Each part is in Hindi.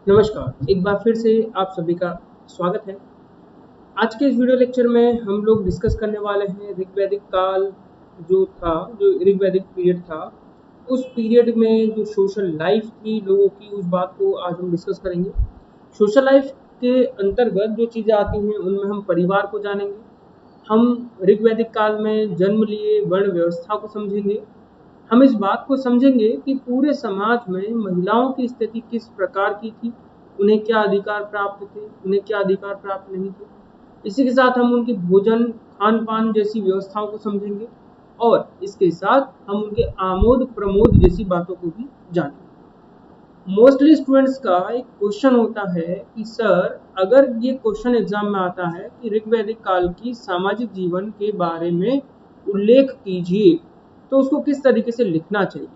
नमस्कार, एक बार फिर से आप सभी का स्वागत है। आज के इस वीडियो लेक्चर में हम लोग डिस्कस करने वाले हैं ऋग्वैदिक काल जो ऋग्वैदिक पीरियड था, उस पीरियड में जो सोशल लाइफ थी लोगों की, उस बात को आज हम डिस्कस करेंगे। सोशल लाइफ के अंतर्गत जो चीज़ें आती हैं उनमें हम परिवार को जानेंगे, हम ऋग्वैदिक काल में जन्म लिए वर्ण व्यवस्था को समझेंगे, हम इस बात को समझेंगे कि पूरे समाज में महिलाओं की स्थिति किस प्रकार की थी, उन्हें क्या अधिकार प्राप्त थे, उन्हें क्या अधिकार प्राप्त नहीं थे। इसी के साथ हम उनकी भोजन खान पान जैसी व्यवस्थाओं को समझेंगे और इसके साथ हम उनके आमोद प्रमोद जैसी बातों को भी जानेंगे। मोस्टली स्टूडेंट्स का एक क्वेश्चन होता है कि सर, अगर ये क्वेश्चन एग्जाम में आता है कि ऋग्वैदिक काल की सामाजिक जीवन के बारे में उल्लेख कीजिए, तो उसको किस तरीके से लिखना चाहिए।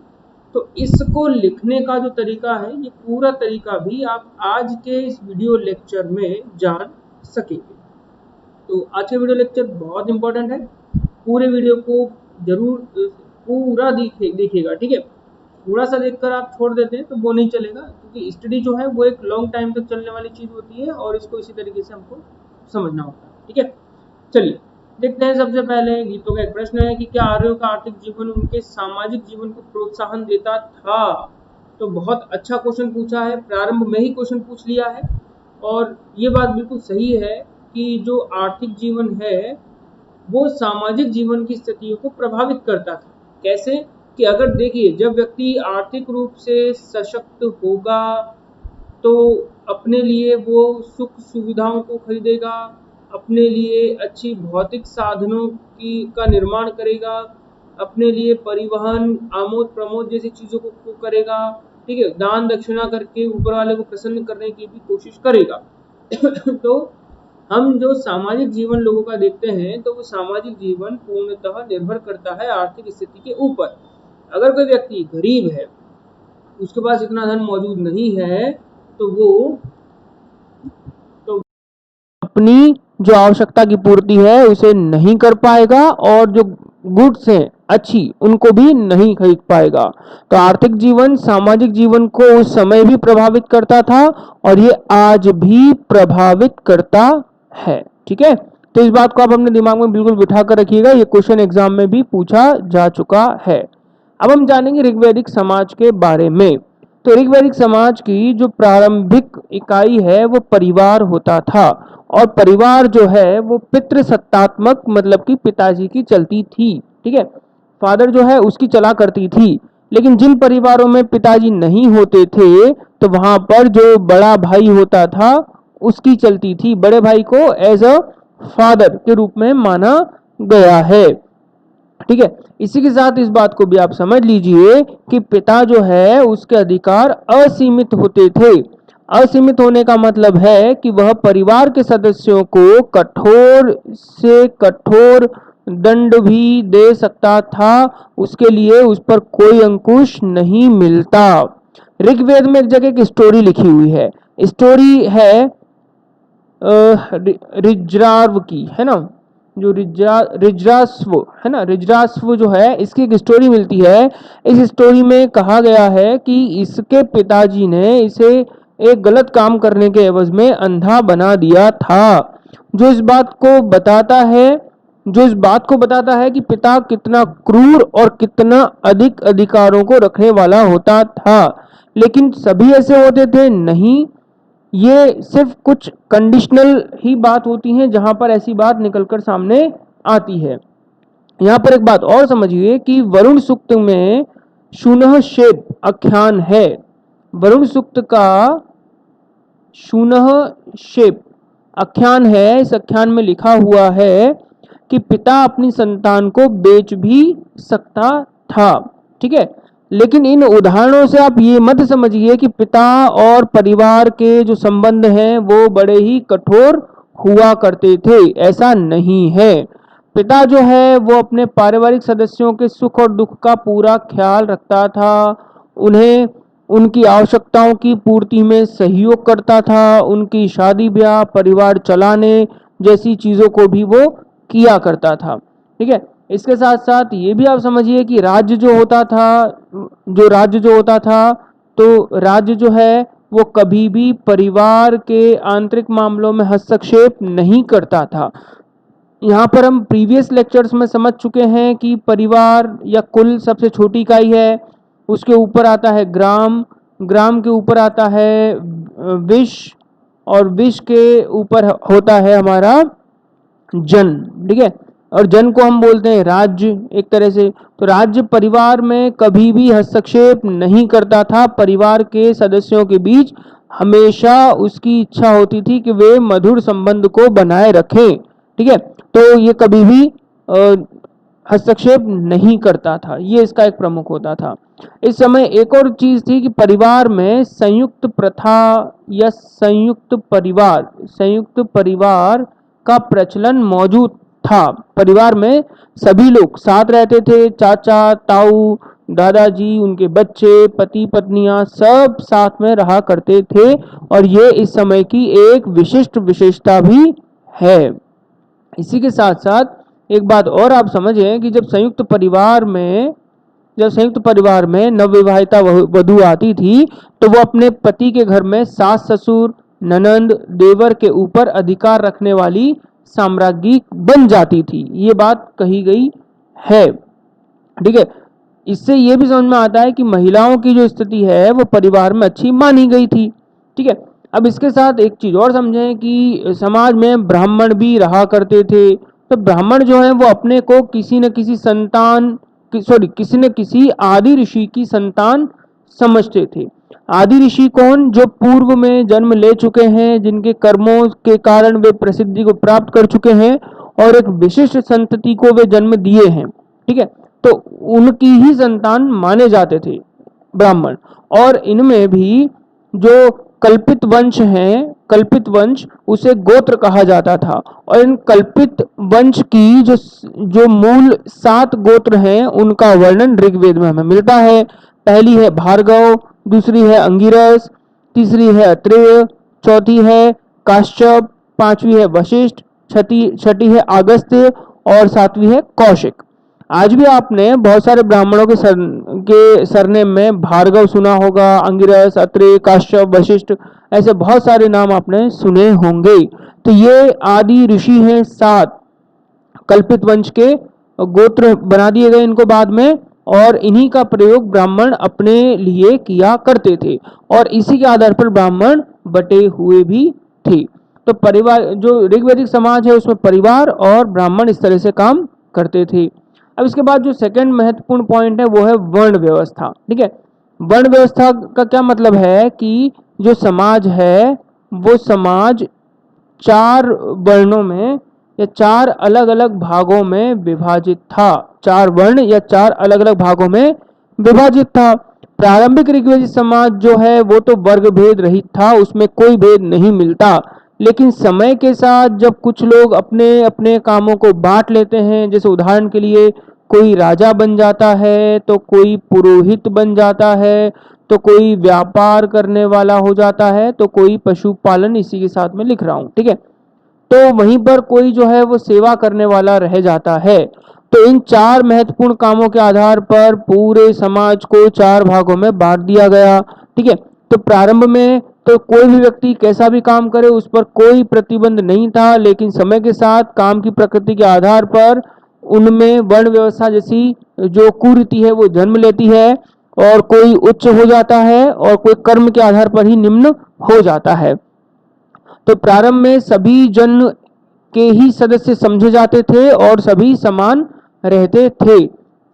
तो इसको लिखने का जो तरीका है, ये पूरा तरीका भी आप आज के इस वीडियो लेक्चर में जान सकेंगे। तो आज का वीडियो लेक्चर बहुत इंपॉर्टेंट है, पूरे वीडियो को जरूर पूरा देखिएगा, ठीक है। थोड़ा सा देखकर आप छोड़ देते हैं तो वो नहीं चलेगा, क्योंकि स्टडी जो है वो एक लॉन्ग टाइम तक चलने वाली चीज़ होती है और इसको इसी तरीके से हमको समझना होता है, ठीक है। चलिए देखते हैं। सबसे पहले गीतों का एक प्रश्न है कि क्या आर्यों का आर्थिक जीवन उनके सामाजिक जीवन को प्रोत्साहन देता था। तो बहुत अच्छा क्वेश्चन पूछा है, प्रारंभ में ही क्वेश्चन पूछ लिया है और ये बात बिल्कुल सही है कि जो आर्थिक जीवन है वो सामाजिक जीवन की स्थितियों को प्रभावित करता था। कैसे कि अगर देखिए, जब व्यक्ति आर्थिक रूप से सशक्त होगा तो अपने लिए वो सुख सुविधाओं को खरीदेगा, अपने लिए अच्छी भौतिक साधनों की का निर्माण करेगा, अपने लिए परिवहन आमोद प्रमोद जैसी चीज़ों को करेगा, ठीक है। दान दक्षिणा करके ऊपर वाले को प्रसन्न करने की भी कोशिश करेगा। तो हम जो सामाजिक जीवन लोगों का देखते हैं तो वो सामाजिक जीवन पूर्णतः निर्भर करता है आर्थिक स्थिति के ऊपर। अगर कोई व्यक्ति गरीब है, उसके पास इतना धन मौजूद नहीं है, तो वो अपनी जो आवश्यकता की पूर्ति है उसे नहीं कर पाएगा और जो गुड्स हैं अच्छी उनको भी नहीं खरीद पाएगा। तो आर्थिक जीवन सामाजिक जीवन को उस समय भी प्रभावित करता था और ये आज भी प्रभावित करता है, ठीक है। तो इस बात को आप अपने दिमाग में बिल्कुल बिठा कर रखिएगा, ये क्वेश्चन एग्जाम में भी पूछा जा चुका है। अब हम जानेंगे ऋग्वैदिक समाज के बारे में। तो ऋग्वैदिक समाज की जो प्रारंभिक इकाई है वो परिवार होता था और परिवार जो है वो पितृसत्तात्मक मतलब कि पिताजी की चलती थी, ठीक है। फादर जो है उसकी चला करती थी। लेकिन जिन परिवारों में पिताजी नहीं होते थे तो वहां पर जो बड़ा भाई होता था उसकी चलती थी। बड़े भाई को एज अ फादर के रूप में माना गया है, ठीक है। इसी के साथ इस बात को भी आप समझ लीजिए कि पिता जो है उसके अधिकार असीमित होते थे। असीमित होने का मतलब है कि वह परिवार के सदस्यों को कठोर से कठोर दंड भी दे सकता था, उसके लिए उस पर कोई अंकुश नहीं मिलता। ऋग्वेद में एक जगह एक स्टोरी लिखी हुई है, स्टोरी है रिज्राव की, है ना, जो रिज्रास्व है ना, रिज्रास्व जो है इसकी एक स्टोरी मिलती है। इस स्टोरी में कहा गया है कि इसके पिताजी ने इसे एक गलत काम करने के एवज में अंधा बना दिया था, जो इस बात को बताता है कि पिता कितना क्रूर और कितना अधिक अधिकारों को रखने वाला होता था। लेकिन सभी ऐसे होते थे नहीं, ये सिर्फ कुछ कंडीशनल ही बात होती हैं जहां पर ऐसी बात निकलकर सामने आती है। यहां पर एक बात और समझिए कि वरुण सूक्त में शूनः शेप आख्यान है। वरुण सूक्त का शूनः शेप आख्यान है। इस आख्यान में लिखा हुआ है कि पिता अपनी संतान को बेच भी सकता था, ठीक है। लेकिन इन उदाहरणों से आप ये मत समझिए कि पिता और परिवार के जो संबंध हैं वो बड़े ही कठोर हुआ करते थे, ऐसा नहीं है। पिता जो है वो अपने पारिवारिक सदस्यों के सुख और दुख का पूरा ख्याल रखता था, उन्हें उनकी आवश्यकताओं की पूर्ति में सहयोग करता था, उनकी शादी ब्याह परिवार चलाने जैसी चीज़ों को भी वो किया करता था, ठीक है। इसके साथ साथ ये भी आप समझिए कि राज्य जो होता था तो राज्य जो है वो कभी भी परिवार के आंतरिक मामलों में हस्तक्षेप नहीं करता था। यहाँ पर हम प्रीवियस लेक्चर्स में समझ चुके हैं कि परिवार या कुल सबसे छोटी इकाई है, उसके ऊपर आता है ग्राम, ग्राम के ऊपर आता है विश्व, और विश्व के ऊपर होता है हमारा जन, ठीक है। और जन को हम बोलते हैं राज्य एक तरह से। तो राज्य परिवार में कभी भी हस्तक्षेप नहीं करता था। परिवार के सदस्यों के बीच हमेशा उसकी इच्छा होती थी कि वे मधुर संबंध को बनाए रखें, ठीक है। तो ये कभी भी हस्तक्षेप नहीं करता था, ये इसका एक प्रमुख होता था। इस समय एक और चीज थी कि परिवार में संयुक्त प्रथा या संयुक्त परिवार का प्रचलन मौजूद था। परिवार में सभी लोग साथ रहते थे, चाचा, ताऊ, दादाजी, उनके बच्चे, पति पत्नियां सब साथ में रहा करते थे, और ये इस समय की एक विशिष्ट विशेषता भी है। इसी के साथ साथ एक बात और आप समझें कि जब संयुक्त परिवार में नवविवाहिता वधू आती थी तो वो अपने पति के घर में सास ससुर ननंद देवर के ऊपर अधिकार रखने वाली साम्राज्ञी बन जाती थी, ये बात कही गई है, ठीक है। इससे ये भी समझ में आता है कि महिलाओं की जो स्थिति है वो परिवार में अच्छी मानी गई थी, ठीक है। अब इसके साथ एक चीज और समझें कि समाज में ब्राह्मण भी रहा करते थे। तो ब्राह्मण जो है वो अपने को किसी न किसी आदि ऋषि की संतान समझते थे। आदि ऋषि कौन? जो पूर्व में जन्म ले चुके हैं, जिनके कर्मों के कारण वे प्रसिद्धि को प्राप्त कर चुके हैं और एक विशिष्ट संतति को वे जन्म दिए हैं, ठीक है। तो उनकी ही संतान माने जाते थे ब्राह्मण। और इनमें भी जो कल्पित वंश हैं, कल्पित वंश उसे गोत्र कहा जाता था। और इन कल्पित वंश की जो मूल 7 गोत्र हैं उनका वर्णन ऋग्वेद में हमें मिलता है। पहली है भार्गव, दूसरी है अंगिरस, तीसरी है अत्रेय, चौथी है काश्यप, पांचवी है वशिष्ठ, छठी है अगस्त्य और सातवीं है कौशिक। आज भी आपने बहुत सारे ब्राह्मणों के सरनेम में भार्गव सुना होगा, अंगिरस, अत्रेय, काश्यप, वशिष्ठ, ऐसे बहुत सारे नाम आपने सुने होंगे। तो ये आदि ऋषि हैं 7 कल्पित वंश के, गोत्र बना दिए गए इनको बाद में, और इन्हीं का प्रयोग ब्राह्मण अपने लिए किया करते थे और इसी के आधार पर ब्राह्मण बटे हुए भी थे। तो परिवार, जो ऋग्वैदिक समाज है उसमें परिवार और ब्राह्मण इस तरह से काम करते थे। अब इसके बाद जो सेकंड महत्वपूर्ण पॉइंट है वो है वर्ण व्यवस्था, ठीक है। वर्ण व्यवस्था का क्या मतलब है कि जो समाज है वो समाज 4 वर्णों में या 4 अलग अलग भागों में विभाजित था। 4 वर्ण या 4 अलग अलग भागों में विभाजित था। प्रारंभिक ऋग्वैदिक समाज जो है वो तो वर्ग भेद रहित था, उसमें कोई भेद नहीं मिलता। लेकिन समय के साथ जब कुछ लोग अपने अपने कामों को बांट लेते हैं, जैसे उदाहरण के लिए कोई राजा बन जाता है, तो कोई पुरोहित बन जाता है, तो कोई व्यापार करने वाला हो जाता है, तो कोई पशुपालन, इसी के साथ में लिख रहा हूं, ठीक है। तो वहीं पर कोई जो है वो सेवा करने वाला रह जाता है। तो इन 4 महत्वपूर्ण कामों के आधार पर पूरे समाज को 4 भागों में बांट दिया गया, ठीक है। तो प्रारंभ में तो कोई भी व्यक्ति कैसा भी काम करे उस पर कोई प्रतिबंध नहीं था, लेकिन समय के साथ काम की प्रकृति के आधार पर उनमें वर्ण व्यवस्था जैसी जो कुरीति है वो जन्म लेती है, और कोई उच्च हो जाता है और कोई कर्म के आधार पर ही निम्न हो जाता है। तो प्रारंभ में सभी जन के ही सदस्य समझे जाते थे और सभी समान रहते थे,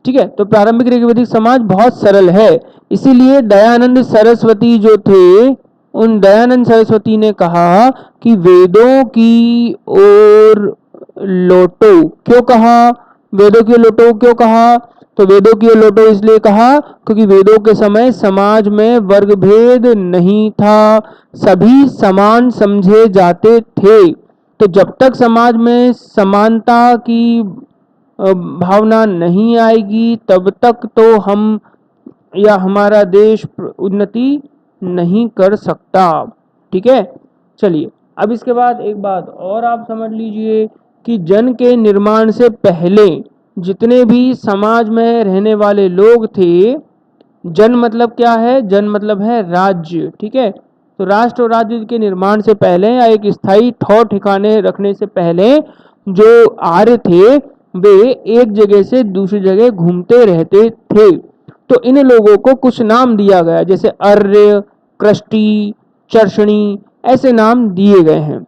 ठीक है। तो प्रारंभिक ऋग्वैदिक समाज बहुत सरल है। इसीलिए दयानंद सरस्वती जो थे, उन दयानंद सरस्वती ने कहा कि वेदों की ओर लौटो। क्यों कहा वेदों की ओर लौटो? क्यों कहा? तो वेदों की ओर लौटो इसलिए कहा क्योंकि वेदों के समय समाज में वर्ग भेद नहीं था, सभी समान समझे जाते थे। तो जब तक समाज में समानता की भावना नहीं आएगी तब तक तो हम या हमारा देश उन्नति नहीं कर सकता, ठीक है। चलिए, अब इसके बाद एक बात और आप समझ लीजिए कि जन के निर्माण से पहले जितने भी समाज में रहने वाले लोग थे, जन मतलब क्या है? जन मतलब है राज्य, ठीक है। तो राष्ट्र और राज्य के निर्माण से पहले या एक स्थायी ठौर ठिकाने रखने से पहले जो आर्य थे वे एक जगह से दूसरी जगह घूमते रहते थे। तो इन लोगों को कुछ नाम दिया गया, जैसे अर्य, कृष्टि, चर्षणी, ऐसे नाम दिए गए हैं।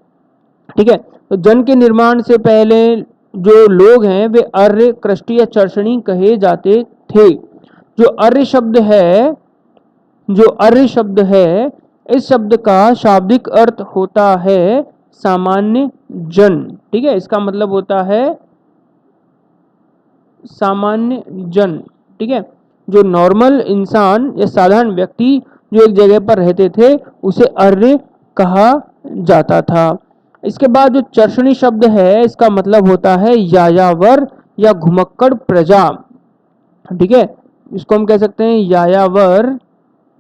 ठीक है, तो जन के निर्माण से पहले जो लोग हैं वे अर्य, कृष्टि या चर्षणी कहे जाते थे। जो अर्य शब्द है, इस शब्द का शाब्दिक अर्थ होता है सामान्य जन। ठीक है, इसका मतलब होता है सामान्य जन। ठीक है, जो नॉर्मल इंसान या साधारण व्यक्ति जो एक जगह पर रहते थे उसे अर्य कहा जाता था। इसके बाद जो चर्षणी शब्द है इसका मतलब होता है यायावर या घुमक्कड़ प्रजा। ठीक है, इसको हम कह सकते हैं यायावर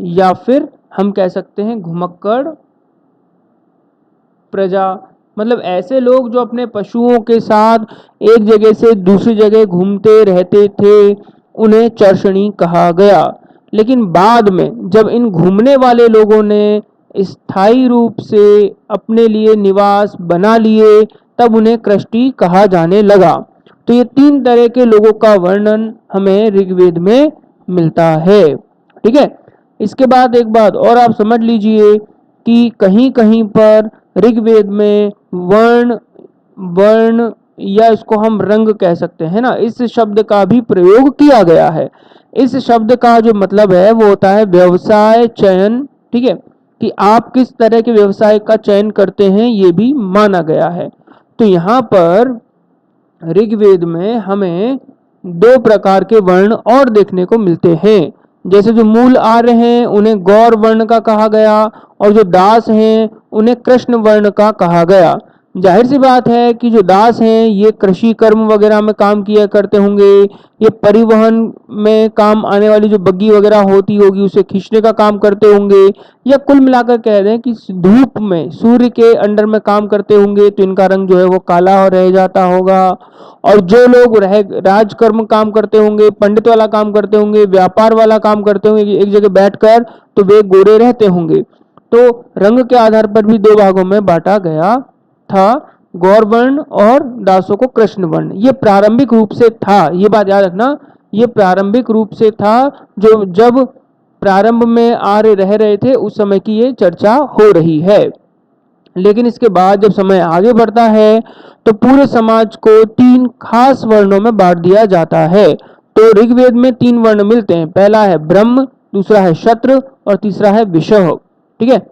या फिर हम कह सकते हैं घुमक्कड़ प्रजा। मतलब ऐसे लोग जो अपने पशुओं के साथ एक जगह से दूसरी जगह घूमते रहते थे उन्हें चर्षणी कहा गया। लेकिन बाद में जब इन घूमने वाले लोगों ने स्थायी रूप से अपने लिए निवास बना लिए तब उन्हें कृष्टि कहा जाने लगा। तो ये 3 तरह के लोगों का वर्णन हमें ऋग्वेद में मिलता है। ठीक है, इसके बाद एक बात और आप समझ लीजिए कि कहीं कहीं पर ऋग्वेद में वर्ण या इसको हम रंग कह सकते हैं ना, इस शब्द का भी प्रयोग किया गया है। इस शब्द का जो मतलब है वो होता है व्यवसाय चयन। ठीक है, कि आप किस तरह के व्यवसाय का चयन करते हैं ये भी माना गया है। तो यहाँ पर ऋग्वेद में हमें 2 प्रकार के वर्ण और देखने को मिलते हैं। जैसे जो मूल आर्य हैं उन्हें गौर वर्ण का कहा गया और जो दास हैं उन्हें कृष्ण वर्ण का कहा गया। जाहिर सी बात है कि जो दास हैं ये कृषि कर्म वगैरह में काम किया करते होंगे, ये परिवहन में काम आने वाली जो बग्गी वगैरह होती होगी उसे खींचने का काम करते होंगे, या कुल मिलाकर कह दें कि धूप में सूर्य के अंडर में काम करते होंगे तो इनका रंग जो है वो काला रह जाता होगा। और जो लोग राजकर्म काम करते होंगे, पंडित वाला काम करते होंगे, व्यापार वाला काम करते होंगे एक जगह बैठकर, तो वे गोरे रहते होंगे। तो रंग के आधार पर भी 2 भागों में बांटा गया था, गौर वर्ण और दासों को कृष्ण वर्ण। ये प्रारंभिक रूप से था, ये बात याद रखना, ये प्रारंभिक रूप से था। जो जब प्रारंभ में आर्य रह रहे थे उस समय की ये चर्चा हो रही है। लेकिन इसके बाद जब समय आगे बढ़ता है तो पूरे समाज को 3 खास वर्णों में बांट दिया जाता है। तो ऋग्वेद में 3 वर्ण मिलते हैं, पहला है ब्रह्म, दूसरा है क्षत्र और तीसरा है विषह। ठीक है,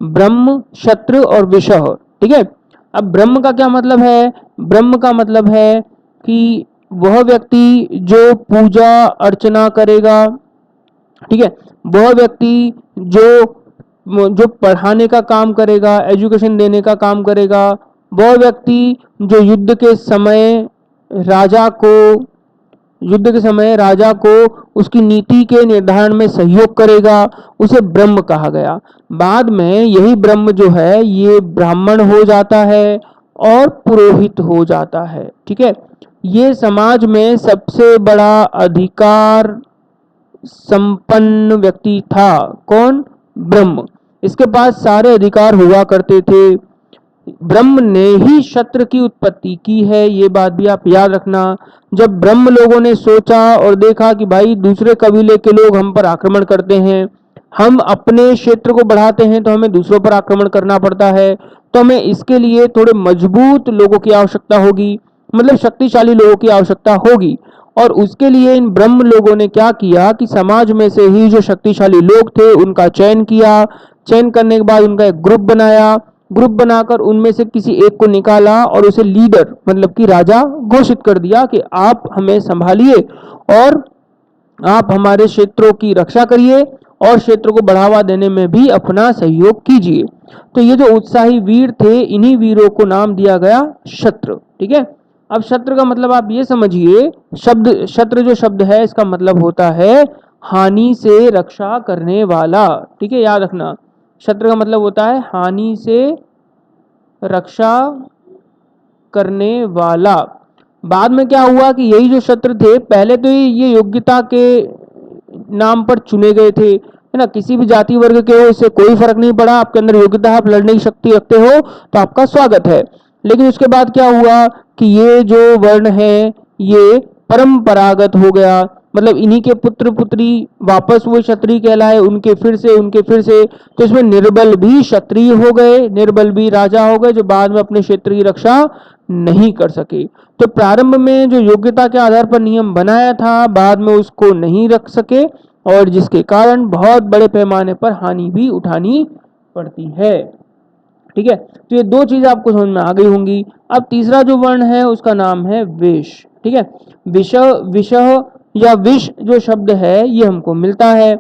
ब्रह्म, क्षत्र और विषह। ठीक है, अब ब्रह्म का क्या मतलब है? ब्रह्म का मतलब है कि वह व्यक्ति जो पूजा अर्चना करेगा, ठीक है, वह व्यक्ति जो पढ़ाने का काम करेगा, एजुकेशन देने का काम करेगा, वह व्यक्ति जो युद्ध के समय राजा को उसकी नीति के निर्धारण में सहयोग करेगा, उसे ब्रह्म कहा गया। बाद में यही ब्रह्म जो है ये ब्राह्मण हो जाता है और पुरोहित हो जाता है। ठीक है, ये समाज में सबसे बड़ा अधिकार संपन्न व्यक्ति था। कौन? ब्रह्म। इसके पास सारे अधिकार हुआ करते थे। ब्रह्म ने ही क्षत्र की उत्पत्ति की है, ये बात भी आप याद रखना। जब ब्रह्म लोगों ने सोचा और देखा कि भाई दूसरे कबीले के लोग हम पर आक्रमण करते हैं, हम अपने क्षेत्र को बढ़ाते हैं तो हमें दूसरों पर आक्रमण करना पड़ता है, तो हमें इसके लिए थोड़े मजबूत लोगों की आवश्यकता होगी, मतलब शक्तिशाली लोगों की आवश्यकता होगी। और उसके लिए इन ब्रह्म लोगों ने क्या किया कि समाज में से ही जो शक्तिशाली लोग थे उनका चयन किया। चयन करने के बाद उनका एक ग्रुप बनाया, ग्रुप बनाकर उनमें से किसी एक को निकाला और उसे लीडर मतलब कि राजा घोषित कर दिया कि आप हमें संभालिए और आप हमारे क्षेत्रों की रक्षा करिए और क्षेत्र को बढ़ावा देने में भी अपना सहयोग कीजिए। तो ये जो उत्साही वीर थे इन्हीं वीरों को नाम दिया गया क्षत्र। ठीक है, अब क्षत्र का मतलब आप ये समझिए, क्षत्र जो शब्द है इसका मतलब होता है हानि से रक्षा करने वाला। ठीक है, याद रखना, क्षत्र का मतलब होता है हानि से रक्षा करने वाला। बाद में क्या हुआ कि यही जो क्षत्र थे पहले तो ये योग्यता के नाम पर चुने गए थे, है ना, किसी भी जाति वर्ग के हो, इससे कोई फर्क नहीं पड़ा, आपके अंदर योग्यता, आप लड़ने की शक्ति रखते हो तो आपका स्वागत है। लेकिन उसके बाद क्या हुआ कि ये जो वर्ण है ये परंपरागत हो गया, मतलब इन्हीं के पुत्र पुत्री वापस वो क्षत्रिय कहलाए, उनके फिर से, तो इसमें निर्बल भी क्षत्रिय हो गए, निर्बल भी राजा हो गए, जो बाद में अपने क्षेत्र की रक्षा नहीं कर सके। तो प्रारंभ में जो योग्यता के आधार पर नियम बनाया था, बाद में उसको नहीं रख सके, और जिसके कारण बहुत बड़े पैमाने पर हानि भी उठानी पड़ती है। ठीक है, तो ये दो चीज आपको समझ में आ गई होंगी। अब तीसरा जो वर्ण है उसका नाम है विष। ठीक है, विषह या विष जो शब्द है ये हमको मिलता है।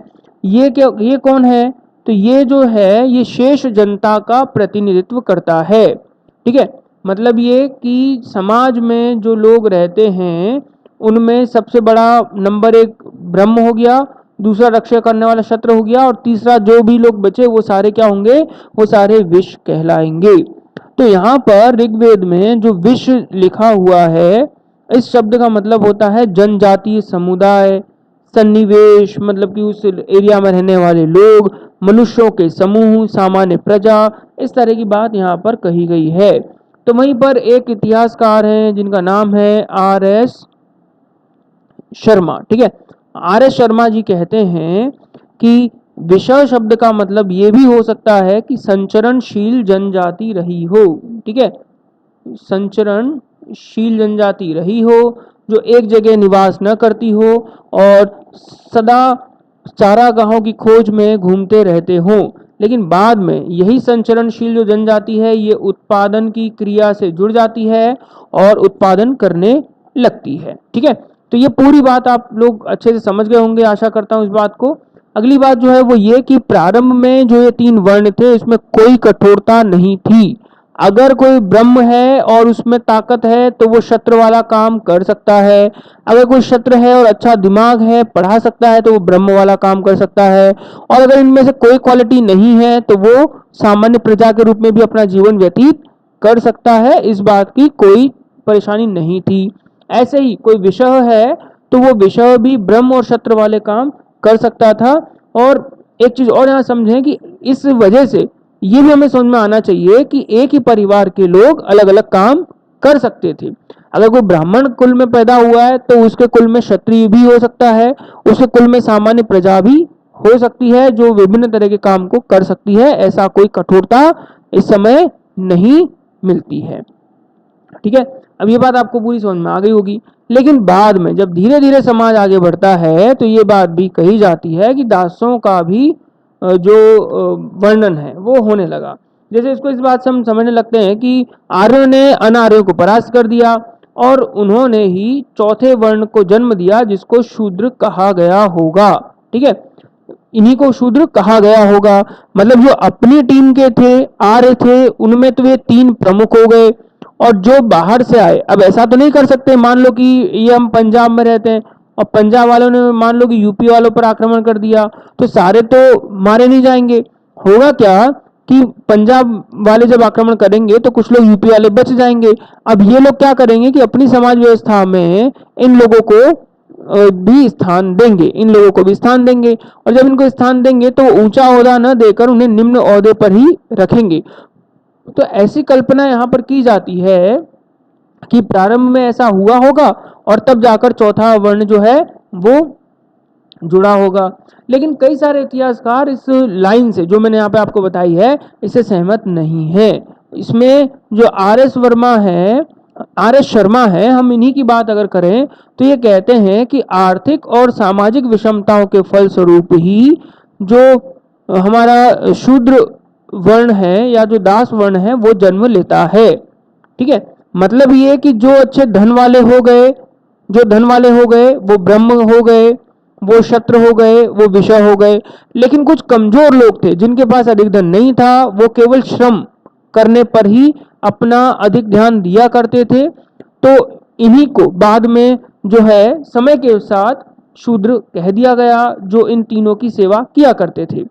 ये क्या, ये कौन है? तो ये जो है ये शेष जनता का प्रतिनिधित्व करता है। ठीक है, मतलब ये कि समाज में जो लोग रहते हैं उनमें सबसे बड़ा नंबर एक ब्रह्म हो गया, दूसरा रक्षा करने वाला शत्रु हो गया, और तीसरा जो भी लोग बचे वो सारे क्या होंगे? वो सारे विष कहलाएंगे। तो यहाँ पर ऋग्वेद में जो विष लिखा हुआ है, इस शब्द का मतलब होता है जनजातीय समुदाय, सन्निवेश मतलब कि उस एरिया में रहने वाले लोग, मनुष्यों के समूह, सामान्य प्रजा, इस तरह की बात यहाँ पर कही गई है। तो वहीं पर एक इतिहासकार हैं जिनका नाम है R.S. शर्मा। ठीक है, R.S. शर्मा जी कहते हैं कि विषय शब्द का मतलब ये भी हो सकता है कि संचरणशील जनजाति रही हो। ठीक है, संचरणशील जनजाति रही हो, जो एक जगह निवास न करती हो और सदा चारागाहों की खोज में घूमते रहते हों, लेकिन बाद में यही संचरणशील जो जनजाति है ये उत्पादन की क्रिया से जुड़ जाती है और उत्पादन करने लगती है। ठीक है, तो ये पूरी बात आप लोग अच्छे से समझ गए होंगे, आशा करता हूं इस बात को। अगली बात जो है वो ये कि प्रारंभ में जो ये तीन वर्ण थे इसमें कोई कठोरता नहीं थी। अगर कोई ब्रह्म है और उसमें ताकत है तो वो शस्त्र वाला काम कर सकता है, अगर कोई शस्त्र है और अच्छा दिमाग है, पढ़ा सकता है, तो वो ब्रह्म वाला काम कर सकता है, और अगर इनमें से कोई क्वालिटी नहीं है तो वो सामान्य प्रजा के रूप में भी अपना जीवन व्यतीत कर सकता है। इस बात की कोई परेशानी नहीं थी। ऐसे ही कोई विषय है तो वो विषय भी ब्रह्म और शस्त्र वाले काम कर सकता था। और एक चीज और यहाँ समझें कि इस वजह से ये भी हमें समझ में आना चाहिए कि एक ही परिवार के लोग अलग अलग काम कर सकते थे। अगर कोई ब्राह्मण कुल में पैदा हुआ है तो उसके कुल में क्षत्रिय भी हो सकता है, उसके कुल में सामान्य प्रजा भी हो सकती है जो विभिन्न तरह के काम को कर सकती है। ऐसा कोई कठोरता इस समय नहीं मिलती है। ठीक है, अब ये बात आपको पूरी समझ में आ गई होगी। लेकिन बाद में जब धीरे धीरे समाज आगे बढ़ता है तो ये बात भी कही जाती है कि दासों का भी जो वर्णन है वो होने लगा। जैसे इसको इस बात से हम समझने लगते हैं कि आर्यों ने अनार्यों को परास्त कर दिया और उन्होंने ही चौथे वर्ण को जन्म दिया जिसको शूद्र कहा गया होगा। ठीक है, इन्हीं को शूद्र कहा गया होगा। मतलब जो अपनी टीम के थे, आर्य थे, उनमें तो ये तीन प्रमुख हो गए, और जो बाहर से आए, अब ऐसा तो नहीं कर सकते मान लो कि ये हम पंजाब में रहते हैं और पंजाब वालों ने मान लो कि यूपी वालों पर आक्रमण कर दिया, तो सारे तो मारे नहीं जाएंगे। होगा क्या कि पंजाब वाले जब आक्रमण करेंगे तो कुछ लोग यूपी वाले बच जाएंगे। अब ये लोग क्या करेंगे कि अपनी समाज व्यवस्था में इन लोगों को भी स्थान देंगे, इन लोगों को भी स्थान देंगे, और जब इनको स्थान देंगे तो ऊंचा ओहदा न देकर उन्हें निम्न ओहदे पर ही रखेंगे। तो ऐसी कल्पना यहाँ पर की जाती है कि प्रारंभ में ऐसा हुआ होगा और तब जाकर चौथा वर्ण जो है वो जुड़ा होगा। लेकिन कई सारे इतिहासकार इस लाइन से जो मैंने यहाँ पे आपको बताई है इससे सहमत नहीं है। इसमें जो आर एस शर्मा है, हम इन्हीं की बात अगर करें तो ये कहते हैं कि आर्थिक और सामाजिक विषमताओं के फलस्वरूप ही जो हमारा शूद्र वर्ण है या जो दास वर्ण है वो जन्म लेता है। ठीक है, मतलब ये कि जो अच्छे धन वाले हो गए, जो धन वाले हो गए वो ब्रह्म हो गए, वो शत्रु हो गए, वो विषय हो गए। लेकिन कुछ कमजोर लोग थे जिनके पास अधिक धन नहीं था, वो केवल श्रम करने पर ही अपना अधिक ध्यान दिया करते थे, तो इन्हीं को बाद में जो है समय के साथ शूद्र कह दिया गया जो इन तीनों की सेवा किया करते थे।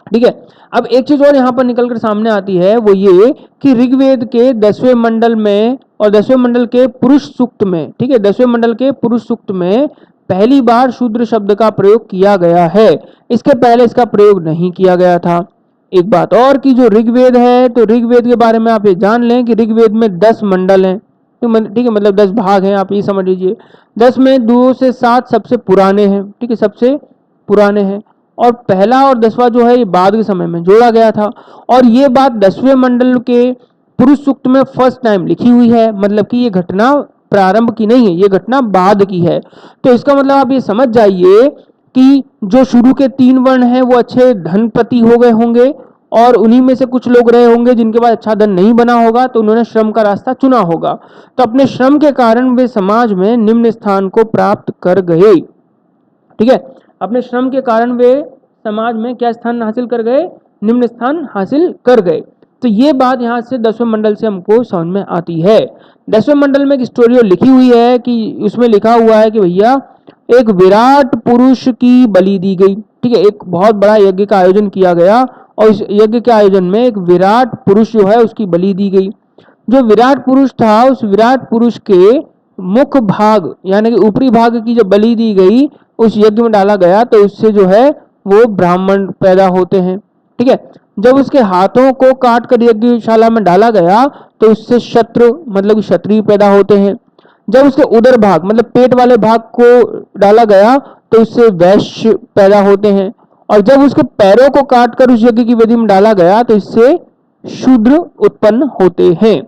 ठीक है, अब एक चीज और यहाँ पर निकलकर सामने आती है वो ये कि ऋग्वेद के 10वें मंडल में और 10वें मंडल के पुरुष सूक्त में, ठीक है, 10वें मंडल के पुरुष सूक्त में पहली बार शूद्र शब्द का प्रयोग किया गया है। इसके पहले इसका प्रयोग नहीं किया गया था। एक बात और कि जो ऋग्वेद है, तो ऋग्वेद के बारे में आप ये जान लें कि ऋग्वेद में 10 मंडल हैं, ठीक है, मतलब 10 भाग हैं, आप ये समझ लीजिए। 10 में 2 से 7 सबसे पुराने हैं, ठीक है, सबसे पुराने हैं, और पहला और 10वां जो है ये बाद के समय में जोड़ा गया था। और ये बात 10वें मंडल के पुरुष सूक्त में फर्स्ट टाइम लिखी हुई है, मतलब कि ये घटना प्रारंभ की नहीं है, ये घटना बाद की है। तो इसका मतलब आप ये समझ जाइए कि जो शुरू के 3 वर्ण हैं वो अच्छे धनपति हो गए होंगे, और उन्हीं में से कुछ लोग रहे होंगे जिनके पास अच्छा धन नहीं बना होगा, तो उन्होंने श्रम का रास्ता चुना होगा। तो अपने श्रम के कारण वे समाज में निम्न स्थान को प्राप्त कर गए, ठीक है, अपने श्रम के कारण वे समाज में क्या स्थान हासिल कर गए, निम्न स्थान हासिल कर गए। तो ये बात यहाँ से 10वें मंडल से हमको समझ में आती है। 10वें मंडल में एक स्टोरी लिखी हुई है कि उसमें लिखा हुआ है कि भैया एक विराट पुरुष की बलि दी गई, ठीक है, एक बहुत बड़ा यज्ञ का आयोजन किया गया, और इस यज्ञ के आयोजन में एक विराट पुरुष जो है उसकी बलि दी गई। जो विराट पुरुष था, उस विराट पुरुष के मुख भाग यानी कि ऊपरी भाग की जब बलि दी गई उस यज्ञ में डाला गया, तो उससे जो है वो ब्राह्मण पैदा होते हैं, ठीक है। जब उसके हाथों को काट कर यज्ञशाला में डाला गया तो उससे शत्रु मतलब क्षत्रिय पैदा होते हैं। जब उसके उदर भाग मतलब पेट वाले भाग को डाला गया तो उससे वैश्य पैदा होते हैं, और जब उसके पैरों को काटकर उस यज्ञ की वेदी में डाला गया तो इससे शूद्र उत्पन्न होते हैं।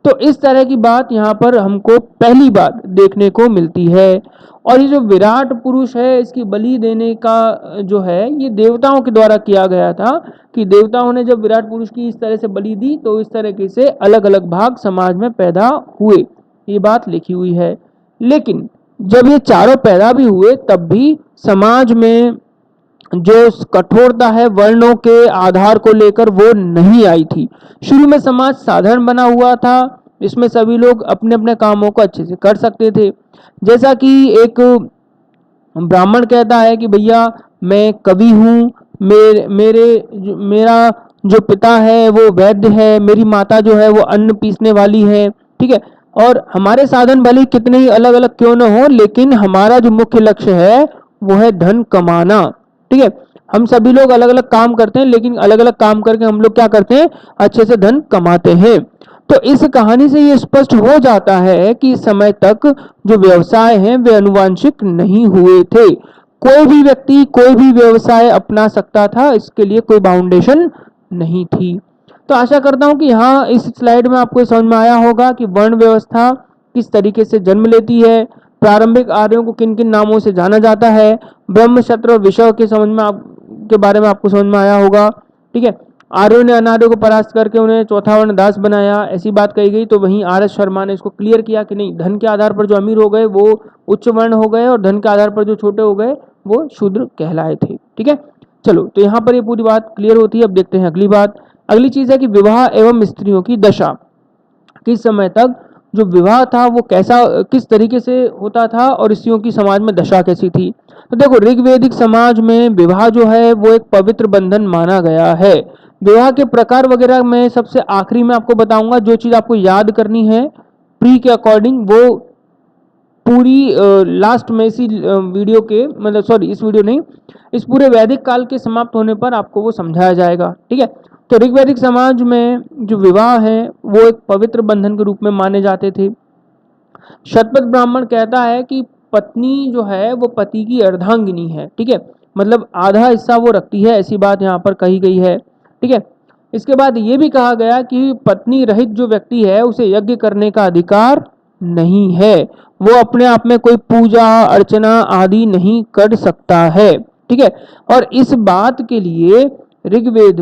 तो इस तरह की बात यहाँ पर हमको पहली बार देखने को मिलती है। और ये जो विराट पुरुष है इसकी बलि देने का जो है ये देवताओं के द्वारा किया गया था, कि देवताओं ने जब विराट पुरुष की इस तरह से बलि दी तो इस तरीके से अलग अलग भाग समाज में पैदा हुए, ये बात लिखी हुई है। लेकिन जब ये चारों पैदा भी हुए तब भी समाज में जो कठोरता है वर्णों के आधार को लेकर वो नहीं आई थी। शुरू में समाज साधारण बना हुआ था, इसमें सभी लोग अपने अपने कामों को अच्छे से कर सकते थे। जैसा कि एक ब्राह्मण कहता है कि भैया मैं कवि हूँ, मेरा जो पिता है वो वैद्य है, मेरी माता जो है वो अन्न पीसने वाली है, ठीक है, और हमारे साधन भले कितने ही अलग अलग क्यों न हो, लेकिन हमारा जो मुख्य लक्ष्य है वो है धन कमाना, ठीक है। हम सभी लोग अलग अलग काम करते हैं, लेकिन अलग अलग काम करके हम लोग क्या करते हैं, अच्छे से धन कमाते हैं। तो इस कहानी से ये स्पष्ट हो जाता है कि इस समय तक जो व्यवसाय हैं वे अनुवांशिक नहीं हुए थे। कोई भी व्यक्ति कोई भी व्यवसाय अपना सकता था, इसके लिए कोई बाउंडेशन नहीं थी। तो आशा करता हूं कि यहाँ इस स्लाइड में आपको समझ में आया होगा कि वर्ण व्यवस्था किस तरीके से जन्म लेती है, प्रारंभिक आर्यों को किन किन नामों से जाना जाता है, ब्रह्म क्षत्र और विषय के समझ में के बारे में आपको समझ में आया होगा, ठीक है। आर्यों ने अनार्यों को परास्त करके उन्हें चौथा वर्ण दास बनाया, ऐसी बात कही गई। तो वहीं आर एस शर्मा ने इसको क्लियर किया कि नहीं, धन के आधार पर जो अमीर हो गए वो उच्च वर्ण हो गए, और धन के आधार पर जो छोटे हो गए वो शूद्र कहलाए थे, ठीक है। चलो, तो यहाँ पर ये पूरी बात क्लियर होती है। अब देखते हैं अगली बात। अगली चीज है कि विवाह एवं स्त्रियों की दशा। किस समय तक जो विवाह था वो कैसा किस तरीके से होता था, और स्त्रियों की समाज में दशा कैसी थी। तो देखो, ऋग्वैदिक समाज में विवाह जो है वो एक पवित्र बंधन माना गया है। विवाह के प्रकार वगैरह में सबसे आखिरी में आपको बताऊंगा, जो चीज आपको याद करनी है प्री के अकॉर्डिंग वो पूरी लास्ट में इसी वीडियो के मतलब सॉरी इस वीडियो नहीं, इस पूरे वैदिक काल के समाप्त होने पर आपको वो समझाया जाएगा, ठीक है। तो ऋग्वैदिक समाज में जो विवाह है वो एक पवित्र बंधन के रूप में माने जाते थे। शतपथ ब्राह्मण कहता है कि पत्नी जो है वो पति की अर्धांगिनी है, ठीक है, मतलब आधा हिस्सा वो रखती है, ऐसी बात यहाँ पर कही गई है, ठीक है। इसके बाद ये भी कहा गया कि पत्नी रहित जो व्यक्ति है उसे यज्ञ करने का अधिकार नहीं है, वो अपने आप में कोई पूजा अर्चना आदि नहीं कर सकता है, ठीक है। और इस बात के लिए ऋग्वेद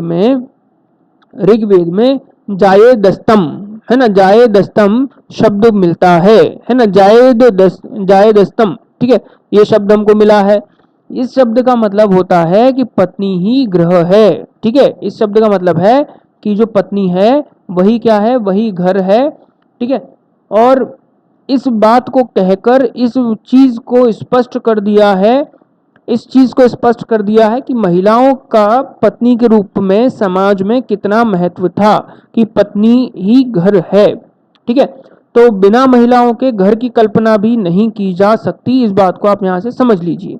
में जायेदस्तम है ना, जायेदस्तम शब्द मिलता है ना, जायेदस्तम, ठीक है, ये शब्द हमको मिला है। इस शब्द का मतलब होता है कि पत्नी ही गृह है, ठीक है। इस शब्द का मतलब है कि जो पत्नी है वही क्या है, वही घर है, ठीक है। और इस बात को कहकर इस चीज को स्पष्ट कर दिया है, इस चीज को स्पष्ट कर दिया है कि महिलाओं का पत्नी के रूप में समाज में कितना महत्व था, कि पत्नी ही घर है, ठीक है। तो बिना महिलाओं के घर की कल्पना भी नहीं की जा सकती। इस बात को आप यहाँ से समझ लीजिए।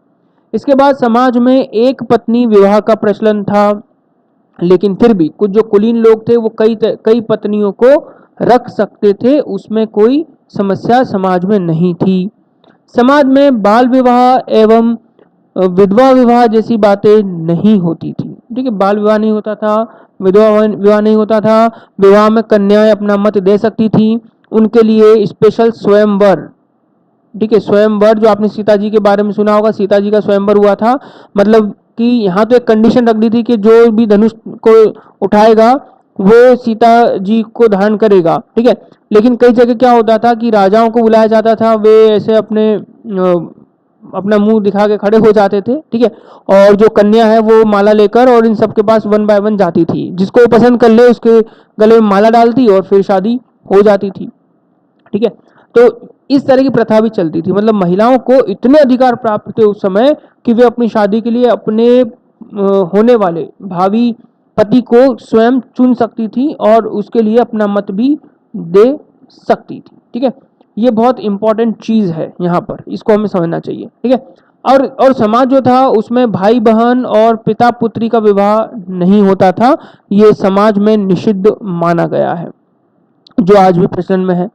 इसके बाद समाज में एक पत्नी विवाह का प्रचलन था, लेकिन फिर भी कुछ जो कुलीन लोग थे वो कई पत्नियों को रख सकते थे, उसमें कोई समस्या समाज में नहीं थी। समाज में बाल विवाह एवं विधवा विवाह जैसी बातें नहीं होती थी। ठीक है, बाल विवाह नहीं होता था, विधवा विवाह नहीं होता था। विवाह में कन्याएं अपना मत दे सकती थी, उनके लिए स्पेशल स्वयंवर। ठीक है, स्वयंवर जो आपने सीता जी के बारे में सुना होगा, सीता जी का स्वयंवर हुआ था। मतलब कि यहाँ तो एक कंडीशन रख दी थी कि जो भी धनुष को उठाएगा वो सीता जी को धारण करेगा। ठीक है, लेकिन कई जगह क्या होता था कि राजाओं को बुलाया जाता था, वे ऐसे अपना मुंह दिखा के खड़े हो जाते थे। ठीक है, और जो कन्या है वो माला लेकर और इन सबके पास वन बाय वन जाती थी, जिसको वो पसंद कर ले उसके गले में माला डालती और फिर शादी हो जाती थी। ठीक है, तो इस तरह की प्रथा भी चलती थी। मतलब महिलाओं को इतने अधिकार प्राप्त थे उस समय कि वे अपनी शादी के लिए अपने होने वाले भावी पति को स्वयं चुन सकती थी और उसके लिए अपना मत भी दे सकती थी। ठीक है, ये बहुत इंपॉर्टेंट चीज है यहाँ पर, इसको हमें समझना चाहिए। ठीक है, और समाज जो था उसमें भाई बहन और पिता पुत्री का विवाह नहीं होता था, ये समाज में निषिद्ध माना गया है, जो आज भी प्रचलन में है।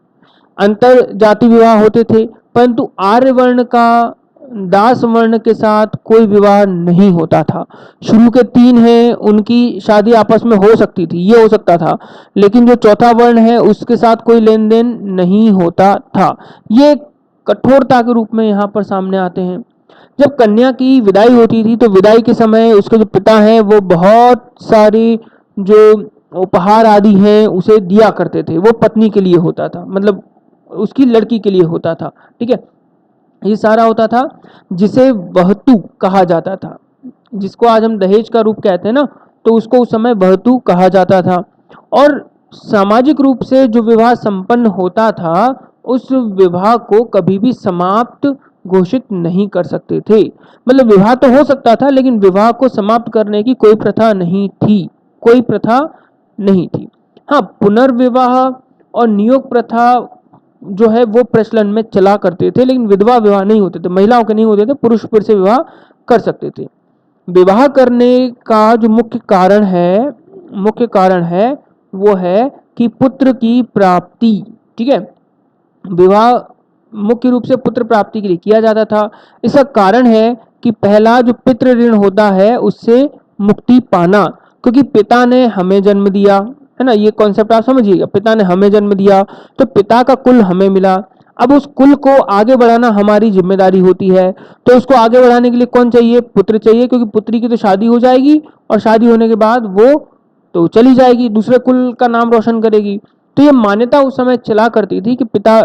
अंतर जाति विवाह होते थे, परंतु आर्य वर्ण का दास वर्ण के साथ कोई विवाह नहीं होता था। शुरू के 3 हैं उनकी शादी आपस में हो सकती थी, ये हो सकता था, लेकिन जो चौथा वर्ण है उसके साथ कोई लेन देन नहीं होता था। ये कठोरता के रूप में यहाँ पर सामने आते हैं। जब कन्या की विदाई होती थी तो विदाई के समय उसके जो पिता हैं वो बहुत सारी जो उपहार आदि हैं उसे दिया करते थे। वो पत्नी के लिए होता था, मतलब उसकी लड़की के लिए होता था। ठीक है, ये सारा होता था, जिसे वहतू कहा जाता था, जिसको आज हम दहेज का रूप कहते हैं ना, तो उसको उस समय वहतू कहा जाता था। और सामाजिक रूप से जो विवाह संपन्न होता था उस विवाह को कभी भी समाप्त घोषित नहीं कर सकते थे। मतलब विवाह तो हो सकता था, लेकिन विवाह को समाप्त करने की कोई प्रथा नहीं थी, कोई प्रथा नहीं थी। हाँ, पुनर्विवाह और नियोग प्रथा जो है वो प्रचलन में चला करते थे, लेकिन विधवा विवाह नहीं होते थे, महिलाओं के नहीं होते थे, पुरुष फिर से विवाह कर सकते थे। विवाह करने का जो मुख्य कारण है वो है कि पुत्र की प्राप्ति। ठीक है, विवाह मुख्य रूप से पुत्र प्राप्ति के लिए किया जाता था। इसका कारण है कि पहला जो पितृ ऋण होता है उससे मुक्ति पाना, क्योंकि पिता ने हमें जन्म दिया है ना, ये कॉन्सेप्ट आप समझिएगा। पिता ने हमें जन्म दिया तो पिता का कुल हमें मिला। अब उस कुल को आगे बढ़ाना हमारी जिम्मेदारी होती है, तो उसको आगे बढ़ाने के लिए कौन चाहिए? पुत्र चाहिए, क्योंकि पुत्री की तो शादी हो जाएगी और शादी होने के बाद वो तो चली जाएगी, दूसरे कुल का नाम रोशन करेगी। तो ये मान्यता उस समय चला करती थी कि पिता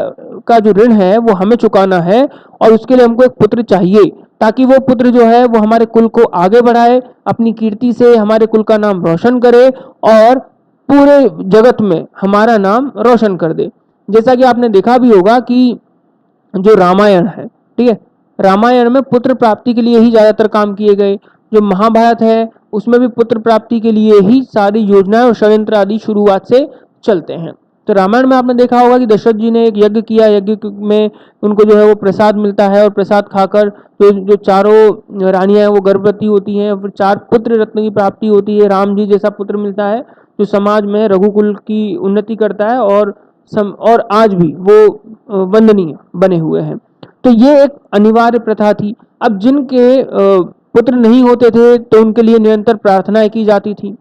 का जो ऋण है वो हमें चुकाना है और उसके लिए हमको एक पुत्र चाहिए, ताकि वो पुत्र जो है वो हमारे कुल को आगे बढ़ाए, अपनी कीर्ति से हमारे कुल का नाम रोशन करे और पूरे जगत में हमारा नाम रोशन कर दे। जैसा कि आपने देखा भी होगा कि जो रामायण है, ठीक है, रामायण में पुत्र प्राप्ति के लिए ही ज्यादातर काम किए गए। जो महाभारत है उसमें भी पुत्र प्राप्ति के लिए ही सारी योजनाएं और षड्यंत्र आदि शुरुआत से चलते हैं। तो रामायण में आपने देखा होगा कि दशरथ जी ने एक यज्ञ किया, यज्ञ में उनको जो है वो प्रसाद मिलता है और प्रसाद खाकर जो चारों रानियां हैं वो गर्भवती होती हैं, फिर 4 पुत्र रत्न की प्राप्ति होती है, राम जी जैसा पुत्र मिलता है जो समाज में रघुकुल की उन्नति करता है और आज भी वो वंदनीय बने हुए हैं। तो ये एक अनिवार्य प्रथा थी। अब जिनके पुत्र नहीं होते थे तो उनके लिए निरंतर प्रार्थनाएं की जाती थी।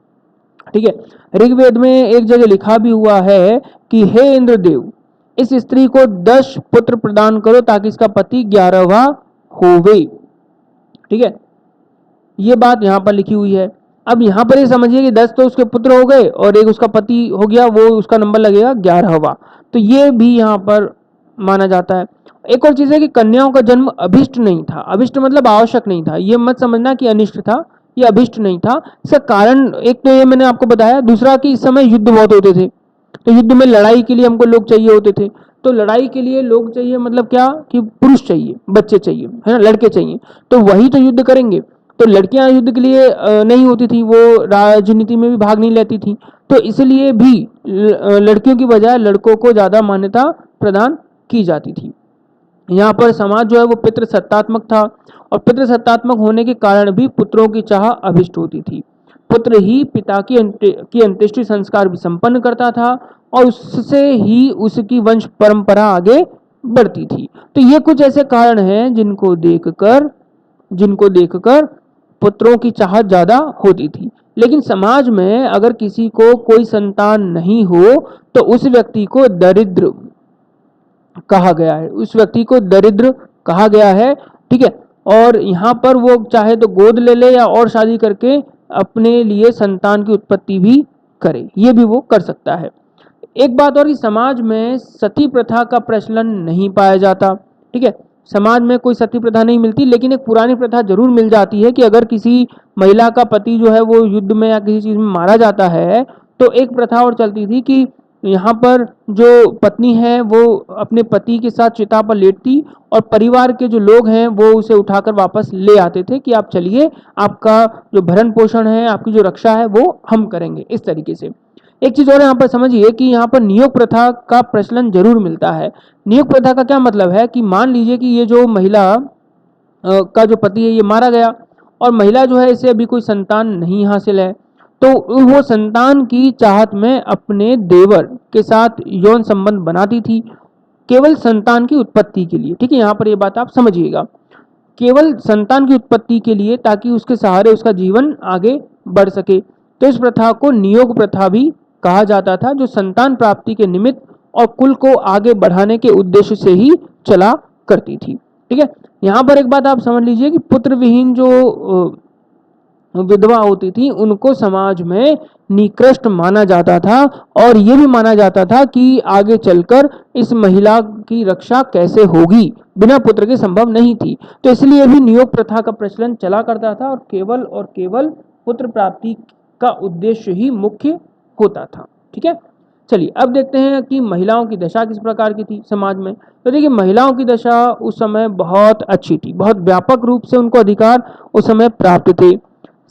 ठीक है, ऋग्वेद में एक जगह लिखा भी हुआ है कि हे इंद्रदेव, इस स्त्री को 10 पुत्र प्रदान करो ताकि इसका पति 11वां होवे। ठीक है, ये बात यहाँ पर लिखी हुई है। अब यहाँ पर ये समझिए कि 10 तो उसके पुत्र हो गए और एक उसका पति हो गया, वो उसका नंबर लगेगा 11वां। तो ये भी यहाँ पर माना जाता है। एक और चीज है कि कन्याओं का जन्म अभिष्ट नहीं था। अभिष्ट मतलब आवश्यक नहीं था, ये मत समझना कि अनिष्ट था, ये अभिष्ट नहीं था। इसका कारण एक तो ये मैंने आपको बताया, दूसरा कि इस समय युद्ध बहुत होते थे, तो युद्ध में लड़ाई के लिए हमको लोग चाहिए होते थे। तो लड़ाई के लिए लोग चाहिए मतलब क्या कि पुरुष चाहिए, बच्चे चाहिए, है ना, लड़के चाहिए, तो वही तो युद्ध करेंगे। तो लड़कियां युद्ध के लिए नहीं होती थी, वो राजनीति में भी भाग नहीं लेती थी, तो इसलिए भी लड़कियों की बजाय लड़कों को ज्यादा मान्यता प्रदान की जाती थी। यहाँ पर समाज जो है वो पितृसत्तात्मक था और पितृसत्तात्मक होने के कारण भी पुत्रों की चाह अभिष्ट होती थी। पुत्र ही पिता की अंत्येष्टि संस्कार भी संपन्न करता था और उससे ही उसकी वंश परंपरा आगे बढ़ती थी। तो ये कुछ ऐसे कारण हैं जिनको देखकर पुत्रों की चाहत ज्यादा होती थी। लेकिन समाज में अगर किसी को कोई संतान नहीं हो तो उस व्यक्ति को दरिद्र कहा गया है, उस व्यक्ति को दरिद्र कहा गया है। ठीक है, और यहाँ पर वो चाहे तो गोद ले ले या और शादी करके अपने लिए संतान की उत्पत्ति भी करे, ये भी वो कर सकता है। एक बात और कि समाज में सती प्रथा का प्रचलन नहीं पाया जाता। ठीक है, समाज में कोई सती प्रथा नहीं मिलती, लेकिन एक पुरानी प्रथा जरूर मिल जाती है कि अगर किसी महिला का पति जो है वो युद्ध में या किसी चीज में मारा जाता है तो एक प्रथा और चलती थी कि यहाँ पर जो पत्नी है वो अपने पति के साथ चिता पर लेटती और परिवार के जो लोग हैं वो उसे उठाकर वापस ले आते थे कि आप चलिए, आपका जो भरण पोषण है, आपकी जो रक्षा है वो हम करेंगे, इस तरीके से। एक चीज और यहाँ पर समझिए कि यहाँ पर नियोग प्रथा का प्रचलन जरूर मिलता है। नियोग प्रथा का क्या मतलब है कि मान लीजिए कि ये जो महिला का जो पति है ये मारा गया और महिला जो है इसे अभी कोई संतान नहीं हासिल है, तो वो संतान की चाहत में अपने देवर के साथ यौन संबंध बनाती थी केवल संतान की उत्पत्ति के लिए। ठीक है, यहाँ पर ये बात आप समझिएगा, केवल संतान की उत्पत्ति के लिए, ताकि उसके सहारे उसका जीवन आगे बढ़ सके। तो इस प्रथा को नियोग प्रथा भी कहा जाता था, जो संतान प्राप्ति के निमित्त और कुल को आगे बढ़ाने के उद्देश्य से ही चला करती थी। ठीक है, यहाँ पर एक बात आप समझ लीजिए कि पुत्र विहीन जो विधवा होती थी उनको समाज में निकृष्ट माना जाता था और ये भी माना जाता था कि आगे चलकर इस महिला की रक्षा कैसे होगी, बिना पुत्र के संभव नहीं थी। तो इसलिए भी नियोग प्रथा का प्रचलन चला करता था और केवल पुत्र प्राप्ति का उद्देश्य ही मुख्य होता था। ठीक है, चलिए अब देखते हैं कि महिलाओं की दशा किस प्रकार की थी समाज में। तो देखिए, महिलाओं की दशा उस समय बहुत अच्छी थी, बहुत व्यापक रूप से उनको अधिकार उस समय प्राप्त थे।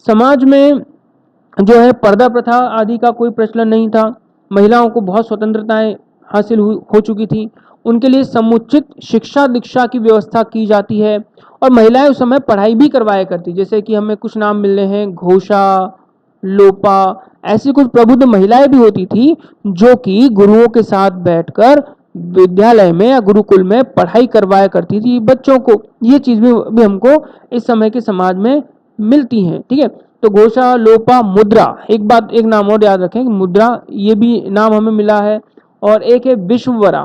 समाज में जो है पर्दा प्रथा आदि का कोई प्रचलन नहीं था। महिलाओं को बहुत स्वतंत्रताएं हासिल हो चुकी थी। उनके लिए समुचित शिक्षा दीक्षा की व्यवस्था की जाती है और महिलाएं उस समय पढ़ाई भी करवाया करती, जैसे कि हमें कुछ नाम मिल रहे हैं, घोषा, लोपा, ऐसी कुछ प्रबुद्ध महिलाएं भी होती थी जो कि गुरुओं के साथ बैठकर विद्यालय में या गुरुकुल में पढ़ाई करवाया करती थी बच्चों को। ये चीज भी हमको इस समय के समाज में मिलती हैं। ठीक है, तो घोषा, लोपा, मुद्रा, एक नाम और याद रखें, मुद्रा ये भी नाम हमें मिला है, और एक है विश्ववारा।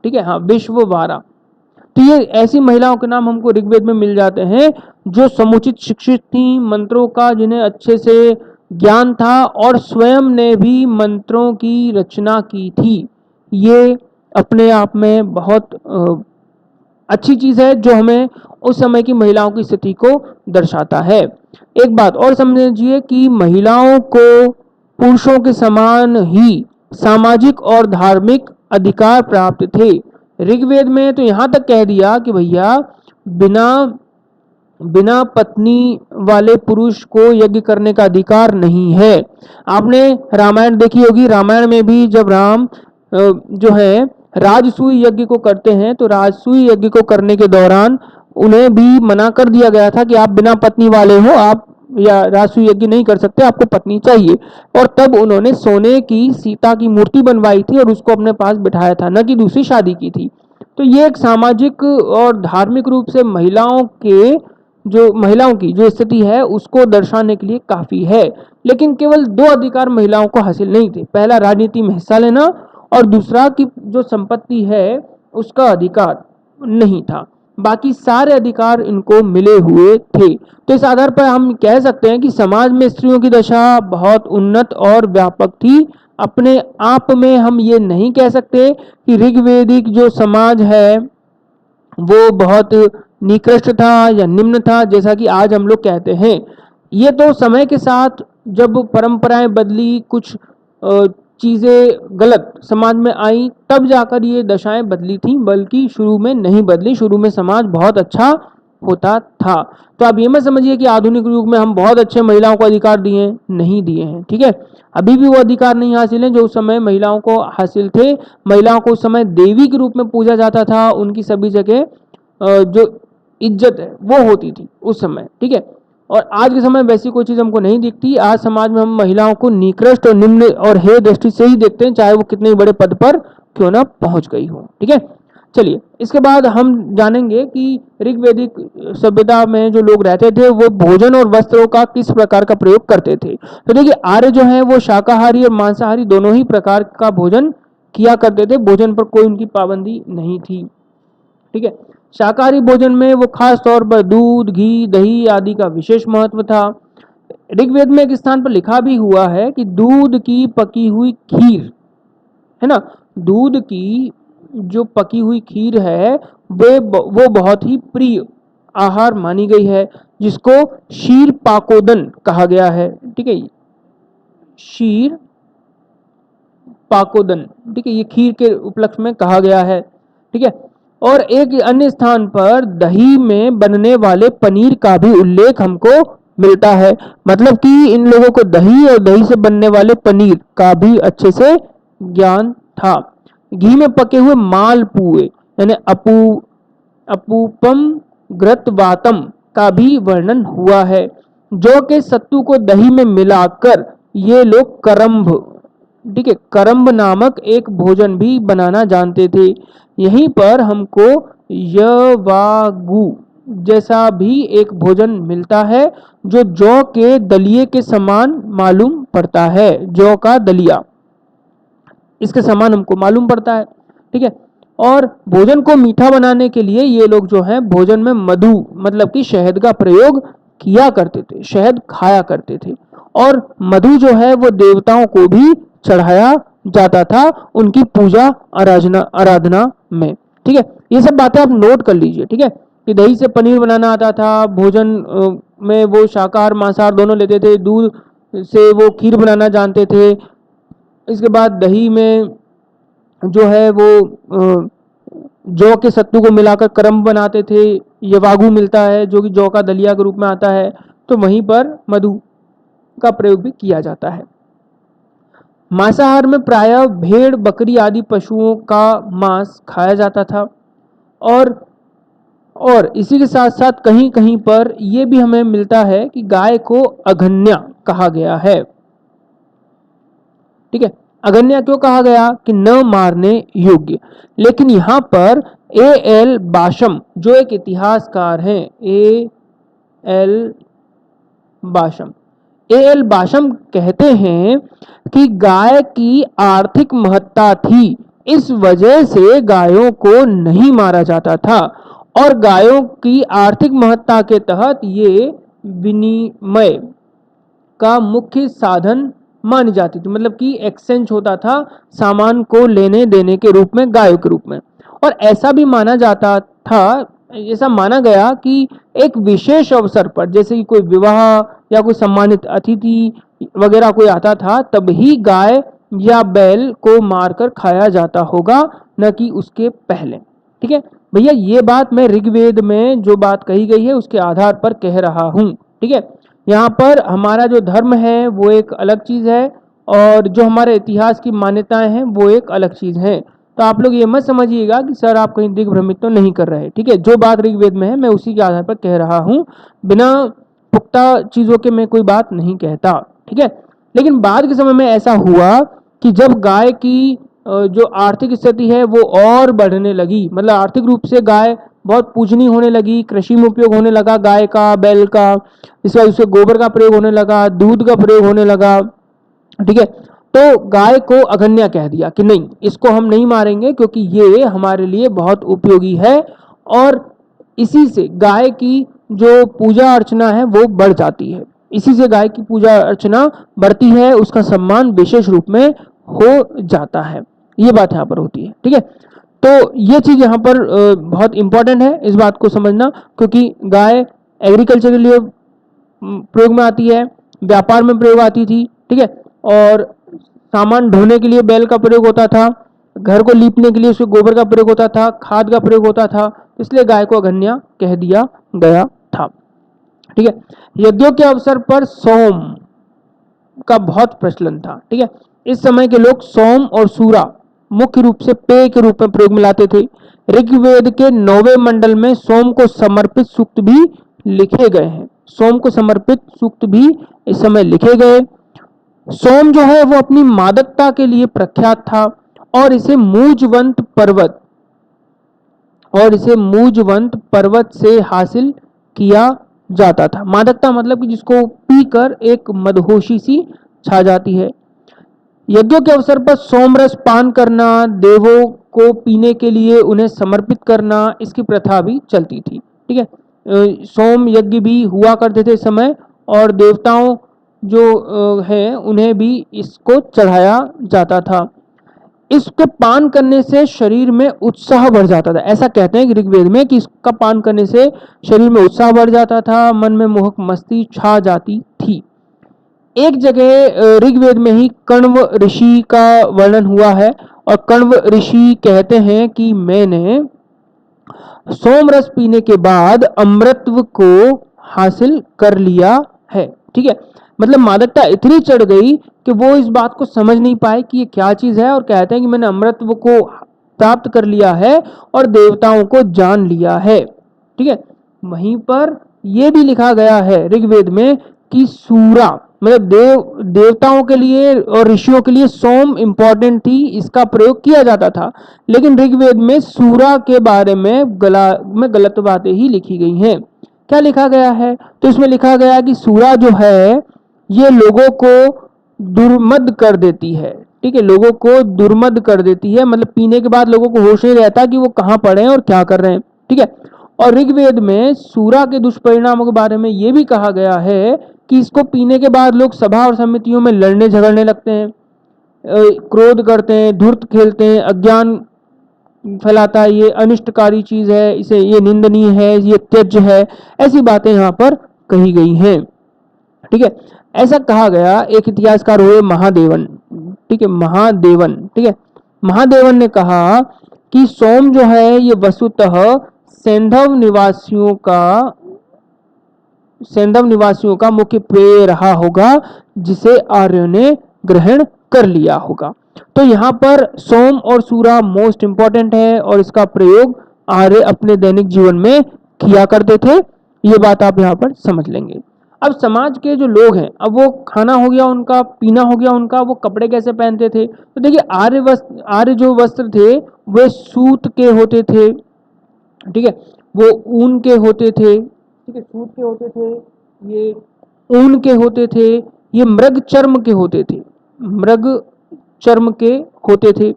ठीक है, हाँ, विश्ववारा। तो ये ऐसी महिलाओं के नाम हमको ऋग्वेद में मिल जाते हैं जो समुचित शिक्षित थी, मंत्रों का जिन्हें अच्छे से ज्ञान था और स्वयं ने भी मंत्रों की रचना की थी। ये अपने आप में बहुत अच्छी चीज है जो हमें उस समय की महिलाओं की स्थिति को दर्शाता है। एक बात और समझिए कि महिलाओं को पुरुषों के समान ही सामाजिक और धार्मिक अधिकार प्राप्त थे। ऋग्वेद में तो यहां तक कह दिया कि भैया बिना पत्नी वाले पुरुष को यज्ञ करने का अधिकार नहीं है। आपने रामायण देखी होगी, रामायण में भी जब राम जो है राजसूय यज्ञ को करते हैं तो राजसूय यज्ञ को करने के दौरान उन्हें भी मना कर दिया गया था कि आप बिना पत्नी वाले हो, आप या राजसूय यज्ञ नहीं कर सकते, आपको पत्नी चाहिए। और तब उन्होंने सोने की सीता की मूर्ति बनवाई थी और उसको अपने पास बिठाया था, न कि दूसरी शादी की थी। तो ये एक सामाजिक और धार्मिक रूप से महिलाओं की जो स्थिति है उसको दर्शाने के लिए काफी है। लेकिन केवल दो अधिकार महिलाओं को हासिल नहीं थे, पहला राजनीति में हिस्सा लेना और दूसरा कि जो संपत्ति है उसका अधिकार नहीं था। बाकी सारे अधिकार इनको मिले हुए थे। तो इस आधार पर हम कह सकते हैं कि समाज में स्त्रियों की दशा बहुत उन्नत और व्यापक थी। अपने आप में हम ये नहीं कह सकते कि ऋग्वेदिक जो समाज है वो बहुत निकृष्ट था या निम्न था, जैसा कि आज हम लोग कहते हैं। ये तो समय के साथ जब परंपराएं बदली, कुछ चीजें गलत समाज में आई, तब जाकर ये दशाएं बदली थी, बल्कि शुरू में नहीं बदली। शुरू में समाज बहुत अच्छा होता था। तो आप ये मत समझिए कि आधुनिक युग में हम बहुत अच्छे महिलाओं को अधिकार दिए, नहीं दिए हैं, ठीक है। अभी भी वो अधिकार नहीं हासिल हैं जो उस समय महिलाओं को हासिल थे। महिलाओं को उस समय देवी के रूप में पूजा जाता था, उनकी सभी जगह जो इज्जत है वो होती थी उस समय, ठीक है। और आज के समय वैसी कोई चीज हमको नहीं दिखती। आज समाज में हम महिलाओं को निकृष्ट और निम्न और हेय दृष्टि से ही देखते हैं, चाहे वो कितने बड़े पद पर क्यों ना पहुंच गई हो, ठीक है। चलिए, इसके बाद हम जानेंगे कि ऋग्वैदिक सभ्यता में जो लोग रहते थे वो भोजन और वस्त्रों का किस प्रकार का प्रयोग करते थे। तो देखिए, आर्य जो है वो शाकाहारी और मांसाहारी दोनों ही प्रकार का भोजन किया करते थे। भोजन पर कोई उनकी पाबंदी नहीं थी, ठीक है। शाकाहारी भोजन में वो खास तौर पर दूध, घी, दही आदि का विशेष महत्व था। ऋग्वेद में एक स्थान पर लिखा भी हुआ है कि दूध की पकी हुई खीर, है ना, दूध की जो पकी हुई खीर है वो बहुत ही प्रिय आहार मानी गई है, जिसको शीर पाकोदन कहा गया है, ठीक है। शीर पाकोदन, ठीक है, ये खीर के उपलक्ष्य में कहा गया है, ठीक है। और एक अन्य स्थान पर दही में बनने वाले पनीर का भी उल्लेख हमको मिलता है। मतलब कि इन लोगों को दही और दही से बनने वाले पनीर का भी अच्छे से ज्ञान था। घी में पके हुए मालपुए यानी अपूपम घृतवातम का भी वर्णन हुआ है। जौ के सत्तू को दही में मिलाकर ये लोग करम्भ, ठीक है, करम्ब नामक एक भोजन भी बनाना जानते थे। यहीं पर हमको यवागु जैसा भी एक भोजन मिलता है जो जौ के दलिये के समान मालूम पड़ता है। जौ का दलिया इसके समान हमको मालूम पड़ता है, ठीक है। और भोजन को मीठा बनाने के लिए ये लोग जो है भोजन में मधु मतलब कि शहद का प्रयोग किया करते थे, शहद खाया करते थे। और मधु जो है वो देवताओं को भी चढ़ाया जाता था उनकी पूजा आराधना में, ठीक है। ये सब बातें आप नोट कर लीजिए, ठीक है, कि दही से पनीर बनाना आता था। भोजन में वो शाकाहार मांसाहार दोनों लेते थे। दूध से वो खीर बनाना जानते थे। इसके बाद दही में जो है वो जौ के सत्तू को मिलाकर करम बनाते थे। यवागु मिलता है जो कि जौ का दलिया के रूप में आता है। तो वहीं पर मधु का प्रयोग भी किया जाता है। मांसाहार में प्रायः भेड़, बकरी आदि पशुओं का मांस खाया जाता था। और इसी के साथ साथ कहीं कहीं पर यह भी हमें मिलता है कि गाय को अघन्या कहा गया है, ठीक है। अघन्या क्यों कहा गया कि न मारने योग्य। लेकिन यहां पर ए एल बाशम जो एक इतिहासकार हैं, ए एल बाशम कहते हैं कि गाय की आर्थिक महत्ता थी, इस वजह से गायों को नहीं मारा जाता था। और गायों की आर्थिक महत्ता के तहत ये विनिमय का मुख्य साधन मानी जाती थी। मतलब कि एक्सचेंज होता था सामान को लेने देने के रूप में, गायों के रूप में। और ऐसा भी माना जाता था, ऐसा माना गया कि एक विशेष अवसर पर जैसे कि कोई विवाह या कोई सम्मानित अतिथि वगैरह कोई आता था तब ही गाय या बैल को मारकर खाया जाता होगा, न कि उसके पहले, ठीक है भैया। ये बात मैं ऋग्वेद में जो बात कही गई है उसके आधार पर कह रहा हूं, ठीक है। यहाँ पर हमारा जो धर्म है वो एक अलग चीज है और जो हमारे इतिहास की मान्यताएं हैं वो एक अलग चीज है। तो आप लोग ये मत समझिएगा कि सर आप कहीं दिग्भ्रमित तो नहीं कर रहे, ठीक है। जो बात ऋग्वेद में है मैं उसी के आधार पर कह रहा हूँ, बिना पुख्ता चीजों के मैं कोई बात नहीं कहता, ठीक है। लेकिन बाद के समय में ऐसा हुआ कि जब गाय की जो आर्थिक स्थिति है वो और बढ़ने लगी, मतलब आर्थिक रूप से गाय बहुत पूजनीय होने लगी, कृषि में उपयोग होने लगा गाय का, बैल का, इस वजह से गोबर का प्रयोग होने लगा, दूध का प्रयोग होने लगा, ठीक है। तो गाय को अघन्या कह दिया कि नहीं, इसको हम नहीं मारेंगे क्योंकि ये हमारे लिए बहुत उपयोगी है। और इसी से गाय की जो पूजा अर्चना है वो बढ़ जाती है, इसी से गाय की पूजा अर्चना बढ़ती है, उसका सम्मान विशेष रूप में हो जाता है। ये बात यहाँ पर होती है, ठीक है। तो ये चीज यहाँ पर बहुत इंपॉर्टेंट है इस बात को समझना, क्योंकि गाय एग्रीकल्चर के लिए प्रयोग में आती है, व्यापार में प्रयोग आती थी, ठीक है। और सामान ढोने के लिए बैल का प्रयोग होता था, घर को लीपने के लिए उसके गोबर का प्रयोग होता था, खाद का प्रयोग होता था, इसलिए गाय को अघन्या कह दिया गया था। ठीक है, यज्ञों के अवसर पर सोम का बहुत प्रचलन था। ठीक है, इस समय के लोग सोम और सूरा मुख्य रूप से पेय के रूप में प्रयोग में लाते थे। ऋग्वेद के 9वें मंडल में सोम को समर्पित सूक्त भी लिखे गए हैं। सोम को समर्पित सूक्त भी इस समय लिखे गए। सोम जो है वो अपनी मादकता के लिए प्रख्यात था और इसे मूजवंत पर्वत से हासिल किया जाता था। मादकता मतलब कि जिसको पीकर एक मदहोशी सी छा जाती है। यज्ञों के अवसर पर सोमरस पान करना, देवों को पीने के लिए उन्हें समर्पित करना, इसकी प्रथा भी चलती थी। ठीक है, सोम यज्ञ भी हुआ करते थे इस समय और देवताओं जो है उन्हें भी इसको चढ़ाया जाता था। इसके पान करने से शरीर में उत्साह बढ़ जाता था। ऐसा कहते हैं ऋग्वेद में कि इसका पान करने से शरीर में उत्साह बढ़ जाता था, मन में मोहक मस्ती छा जाती थी। एक जगह ऋग्वेद में ही कण्व ऋषि का वर्णन हुआ है और कण्व ऋषि कहते हैं कि मैंने सोमरस पीने के बाद अमृतत्व को हासिल कर लिया है। ठीक है, मतलब मादकता इतनी चढ़ गई कि वो इस बात को समझ नहीं पाए कि ये क्या चीज है और कहते हैं कि मैंने अमृतत्व को प्राप्त कर लिया है और देवताओं को जान लिया है। ठीक है, वहीं पर यह भी लिखा गया है ऋग्वेद में कि सूरा मतलब देवताओं के लिए और ऋषियों के लिए सोम इंपॉर्टेंट थी, इसका प्रयोग किया जाता था। लेकिन ऋग्वेद में सूरा के बारे में गलत बातें ही लिखी गई हैं। क्या लिखा गया है? तो इसमें लिखा गया कि सूरा जो है ये लोगों को दुर्मद कर देती है। ठीक है, लोगों को दुर्मद कर देती है, मतलब पीने के बाद लोगों को होश नहीं रहता कि वो कहाँ पड़े हैं और क्या कर रहे हैं। ठीक है, और ऋग्वेद में सूरा के दुष्परिणामों के बारे में यह भी कहा गया है कि इसको पीने के बाद लोग सभा और समितियों में लड़ने झगड़ने लगते हैं, क्रोध करते हैं, धूर्त खेलते हैं, अज्ञान फैलाता है, ये अनिष्टकारी चीज है, इसे ये निंदनीय है, ये त्यज्य है, ऐसी बातें यहाँ पर कही गई हैं। ठीक है, ऐसा कहा गया। एक इतिहासकार हुए महादेवन। ठीक है, महादेवन। ठीक है, महादेवन ने कहा कि सोम जो है ये वस्तुतः सैंधव निवासियों का मुख्य पेय रहा होगा जिसे आर्यों ने ग्रहण कर लिया होगा। तो यहाँ पर सोम और सूरा मोस्ट इंपॉर्टेंट है और इसका प्रयोग आर्य अपने दैनिक जीवन में किया करते थे। ये बात आप यहाँ पर समझ लेंगे। अब समाज के जो लोग हैं, अब वो खाना हो गया उनका, पीना हो गया उनका, वो कपड़े कैसे पहनते थे? तो देखिए आर्य जो वस्त्र थे वे सूत के होते थे। ठीक है, वो ऊन के होते थे। ठीक है, सूत के होते थे, ये ऊन के होते थे, ये मृग चर्म के होते थे, मृग चर्म के होते थे।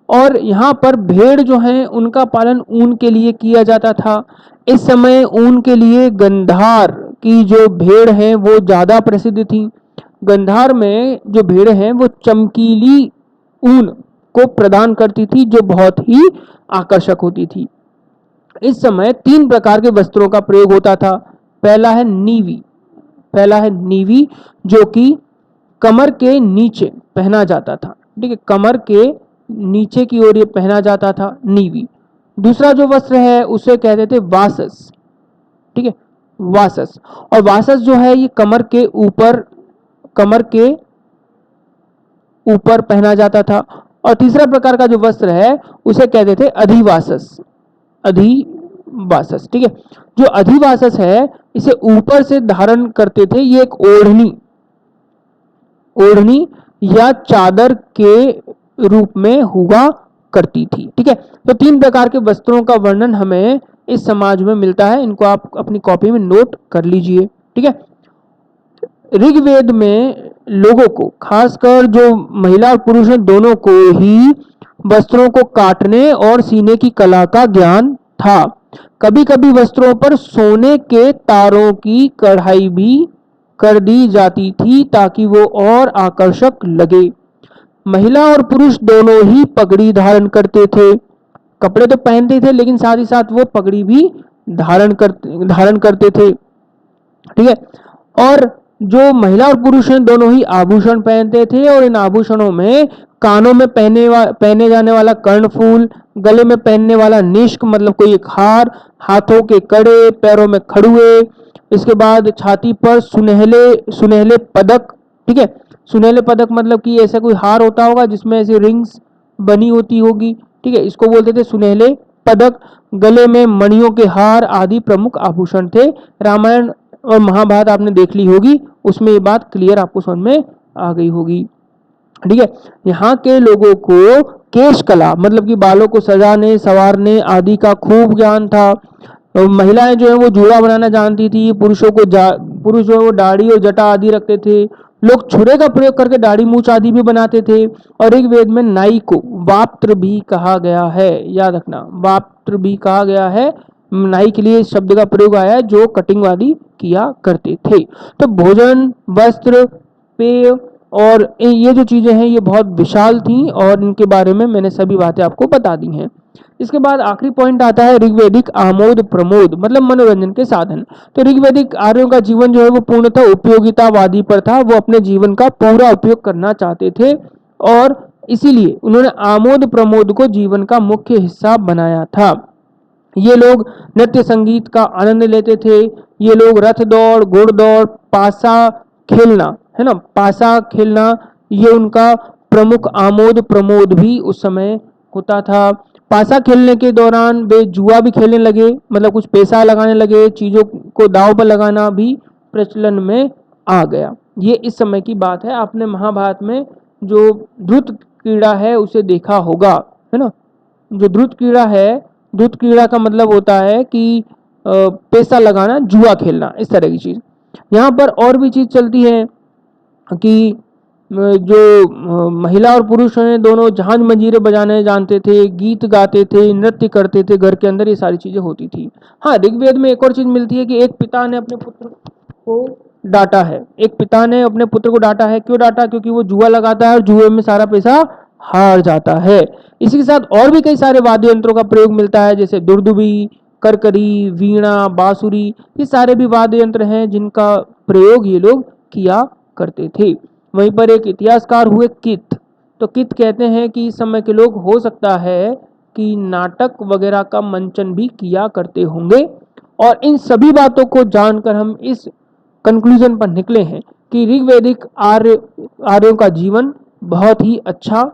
और यहाँ पर भेड़ जो है उनका पालन ऊन के लिए किया जाता था। इस समय ऊन के लिए गंधार की जो भेड़ हैं वो ज्यादा प्रसिद्ध थी। गंधार में जो भेड़ हैं वो चमकीली ऊन को प्रदान करती थी जो बहुत ही आकर्षक होती थी। इस समय 3 प्रकार के वस्त्रों का प्रयोग होता था। पहला है नीवी जो कि कमर के नीचे पहना जाता था। ठीक है, कमर के नीचे की ओर ये पहना जाता था, नीवी। दूसरा जो वस्त्र है उसे कहते थे वासस। ठीक है, वासस। और वासस जो है ये कमर के ऊपर पहना जाता था। और तीसरा प्रकार का जो वस्त्र है उसे कहते थे अधिवासस। अधिवासस। ठीक है, जो अधिवासस है इसे ऊपर से धारण करते थे। ये एक ओढ़नी या चादर के रूप में हुआ करती थी। ठीक है, तो 3 प्रकार के वस्त्रों का वर्णन हमें इस समाज में मिलता है। इनको आप अपनी कॉपी में नोट कर लीजिए। ठीक है, ऋग्वेद में लोगों को, खासकर जो महिला और पुरुष हैं दोनों को ही वस्त्रों को काटने और सीने की कला का ज्ञान था। कभी कभी वस्त्रों पर सोने के तारों की कढ़ाई भी कर दी जाती थी ताकि वो और आकर्षक लगे। महिला और पुरुष दोनों ही पगड़ी धारण करते थे। कपड़े तो पहनते थे लेकिन साथ ही साथ वो पगड़ी भी धारण करते थे। ठीक है, और जो महिला और पुरुष हैं दोनों ही आभूषण पहनते थे और इन आभूषणों में कानों में पहने जाने वाला कर्णफूल, गले में पहनने वाला निष्क मतलब कोई एक हार, हाथों के कड़े, पैरों में खड़ुए, इसके बाद छाती पर सुनहले सुनहले पदक, ठीक है। सुनहले पदक मतलब कि ऐसा कोई हार होता होगा जिसमें ऐसी रिंग्स बनी होती होगी, ठीक है, इसको बोलते थे सुनहले पदक। गले में मणियों के हार आदि प्रमुख आभूषण थे। रामायण और महाभारत आपने देख ली होगी, उसमें ये बात क्लियर आपको समझ में आ गई होगी, ठीक है। यहाँ के लोगों को केश कला मतलब कि बालों को सजाने संवारने आदि का खूब ज्ञान था। महिलाएं जो है वो जूड़ा बनाना जानती थी, पुरुष जो है वो दाढ़ी और जटा आदि रखते थे। लोग छुरे का प्रयोग करके दाढ़ी मूछ आदि भी बनाते थे। और ऋग्वेद में नाई को वाप्त्र भी कहा गया है, याद रखना, वाप्त्र भी कहा गया है। नाई के लिए शब्द का प्रयोग आया है जो कटिंग आदि किया करते थे। तो भोजन, वस्त्र, पेय और ये जो चीजें हैं ये बहुत विशाल थी और इनके बारे में मैंने सभी बातें आपको बता दी हैं। इसके बाद आखिरी पॉइंट आता है ऋग्वेदिक आमोद प्रमोद मतलब मनोरंजन के साधन। तो ऋग्वेदिक आर्यों का जीवन जो है वो पूर्णतः उपयोगितावादी पर था। वो अपने जीवन का पूरा उपयोग करना चाहते थे और इसीलिए उन्होंने आमोद प्रमोद को जीवन का मुख्य हिस्सा बनाया था। ये लोग नृत्य संगीत का आनंद लेते थे। ये लोग रथ दौड़, घुड़दौड़, पासा खेलना, है ना, पासा खेलना, ये उनका प्रमुख आमोद प्रमोद भी उस समय होता था। पासा खेलने के दौरान वे जुआ भी खेलने लगे, मतलब कुछ पैसा लगाने लगे, चीजों को दांव पर लगाना भी प्रचलन में आ गया। ये इस समय की बात है। आपने महाभारत में जो ध्रुत क्रीड़ा है उसे देखा होगा, है ना। जो ध्रुत क्रीड़ा है, ध्रुत क्रीड़ा का मतलब होता है कि पैसा लगाना, जुआ खेलना, इस तरह की चीज। यहाँ पर और भी चीज चलती है कि जो महिला और पुरुष हैं दोनों जहाज मंजीरे बजाने जानते थे, गीत गाते थे, नृत्य करते थे घर के अंदर, ये सारी चीजें होती थी। हाँ, ऋग्वेद में एक और चीज मिलती है कि एक पिता ने अपने पुत्र को डांटा है। एक पिता ने अपने पुत्र को डांटा है। क्यों डांटा? क्योंकि वो जुआ लगाता है और जुए में सारा पैसा हार जाता है। इसी के साथ और भी कई सारे वाद्य यंत्रों का प्रयोग मिलता है, जैसे दुर्दुभी, करकरी, वीणा, बांसुरी, ये सारे भी वाद्य यंत्र हैं जिनका प्रयोग ये लोग किया करते थे। वहीं पर एक इतिहासकार हुए कित। तो कित कहते हैं कि इस समय के लोग हो सकता है कि नाटक वगैरह का मंचन भी किया करते होंगे। और इन सभी बातों को जानकर हम इस कंक्लूजन पर निकले हैं कि ऋग्वैदिक आर्यों का जीवन बहुत ही अच्छा,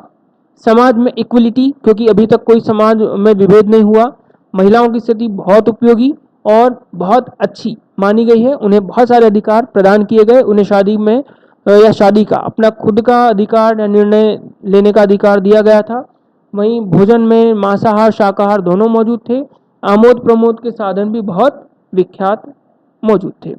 समाज में इक्वलिटी, क्योंकि अभी तक कोई समाज में विभेद नहीं हुआ, महिलाओं की स्थिति बहुत उपयोगी और बहुत अच्छी मानी गई है। उन्हें बहुत सारे अधिकार प्रदान किए गए। उन्हें शादी में या शादी का अपना खुद का अधिकार या निर्णय लेने का अधिकार दिया गया था। वहीं भोजन में मांसाहार शाकाहार दोनों मौजूद थे। आमोद प्रमोद के साधन भी बहुत विख्यात मौजूद थे।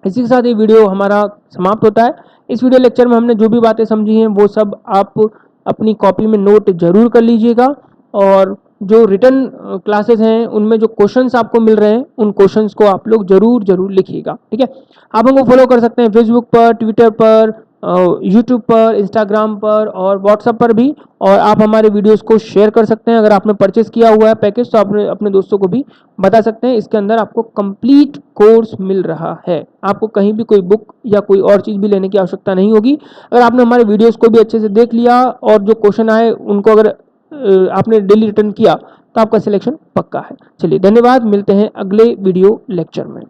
इसी के साथ ये वीडियो हमारा समाप्त होता है। इस वीडियो लेक्चर में हमने जो भी बातें समझी हैं वो सब आप अपनी कॉपी में नोट जरूर कर लीजिएगा और जो रिटर्न क्लासेस हैं उनमें जो क्वेश्चंस आपको मिल रहे हैं उन क्वेश्चंस को आप लोग जरूर लिखिएगा, ठीक है। आप हमको फॉलो कर सकते हैं फेसबुक पर, ट्विटर पर, यूट्यूब पर, इंस्टाग्राम पर और व्हाट्सएप पर भी। और आप हमारे वीडियोस को शेयर कर सकते हैं। अगर आपने परचेस किया हुआ है पैकेज तो आप अपने दोस्तों को भी बता सकते हैं। इसके अंदर आपको कंप्लीट कोर्स मिल रहा है। आपको कहीं भी कोई बुक या कोई और चीज़ भी लेने की आवश्यकता नहीं होगी। अगर आपने हमारे वीडियोस को भी अच्छे से देख लिया और जो क्वेश्चन आए उनको अगर आपने डेली रिटर्न किया तो आपका सिलेक्शन पक्का है। चलिए धन्यवाद, मिलते हैं अगले वीडियो लेक्चर में।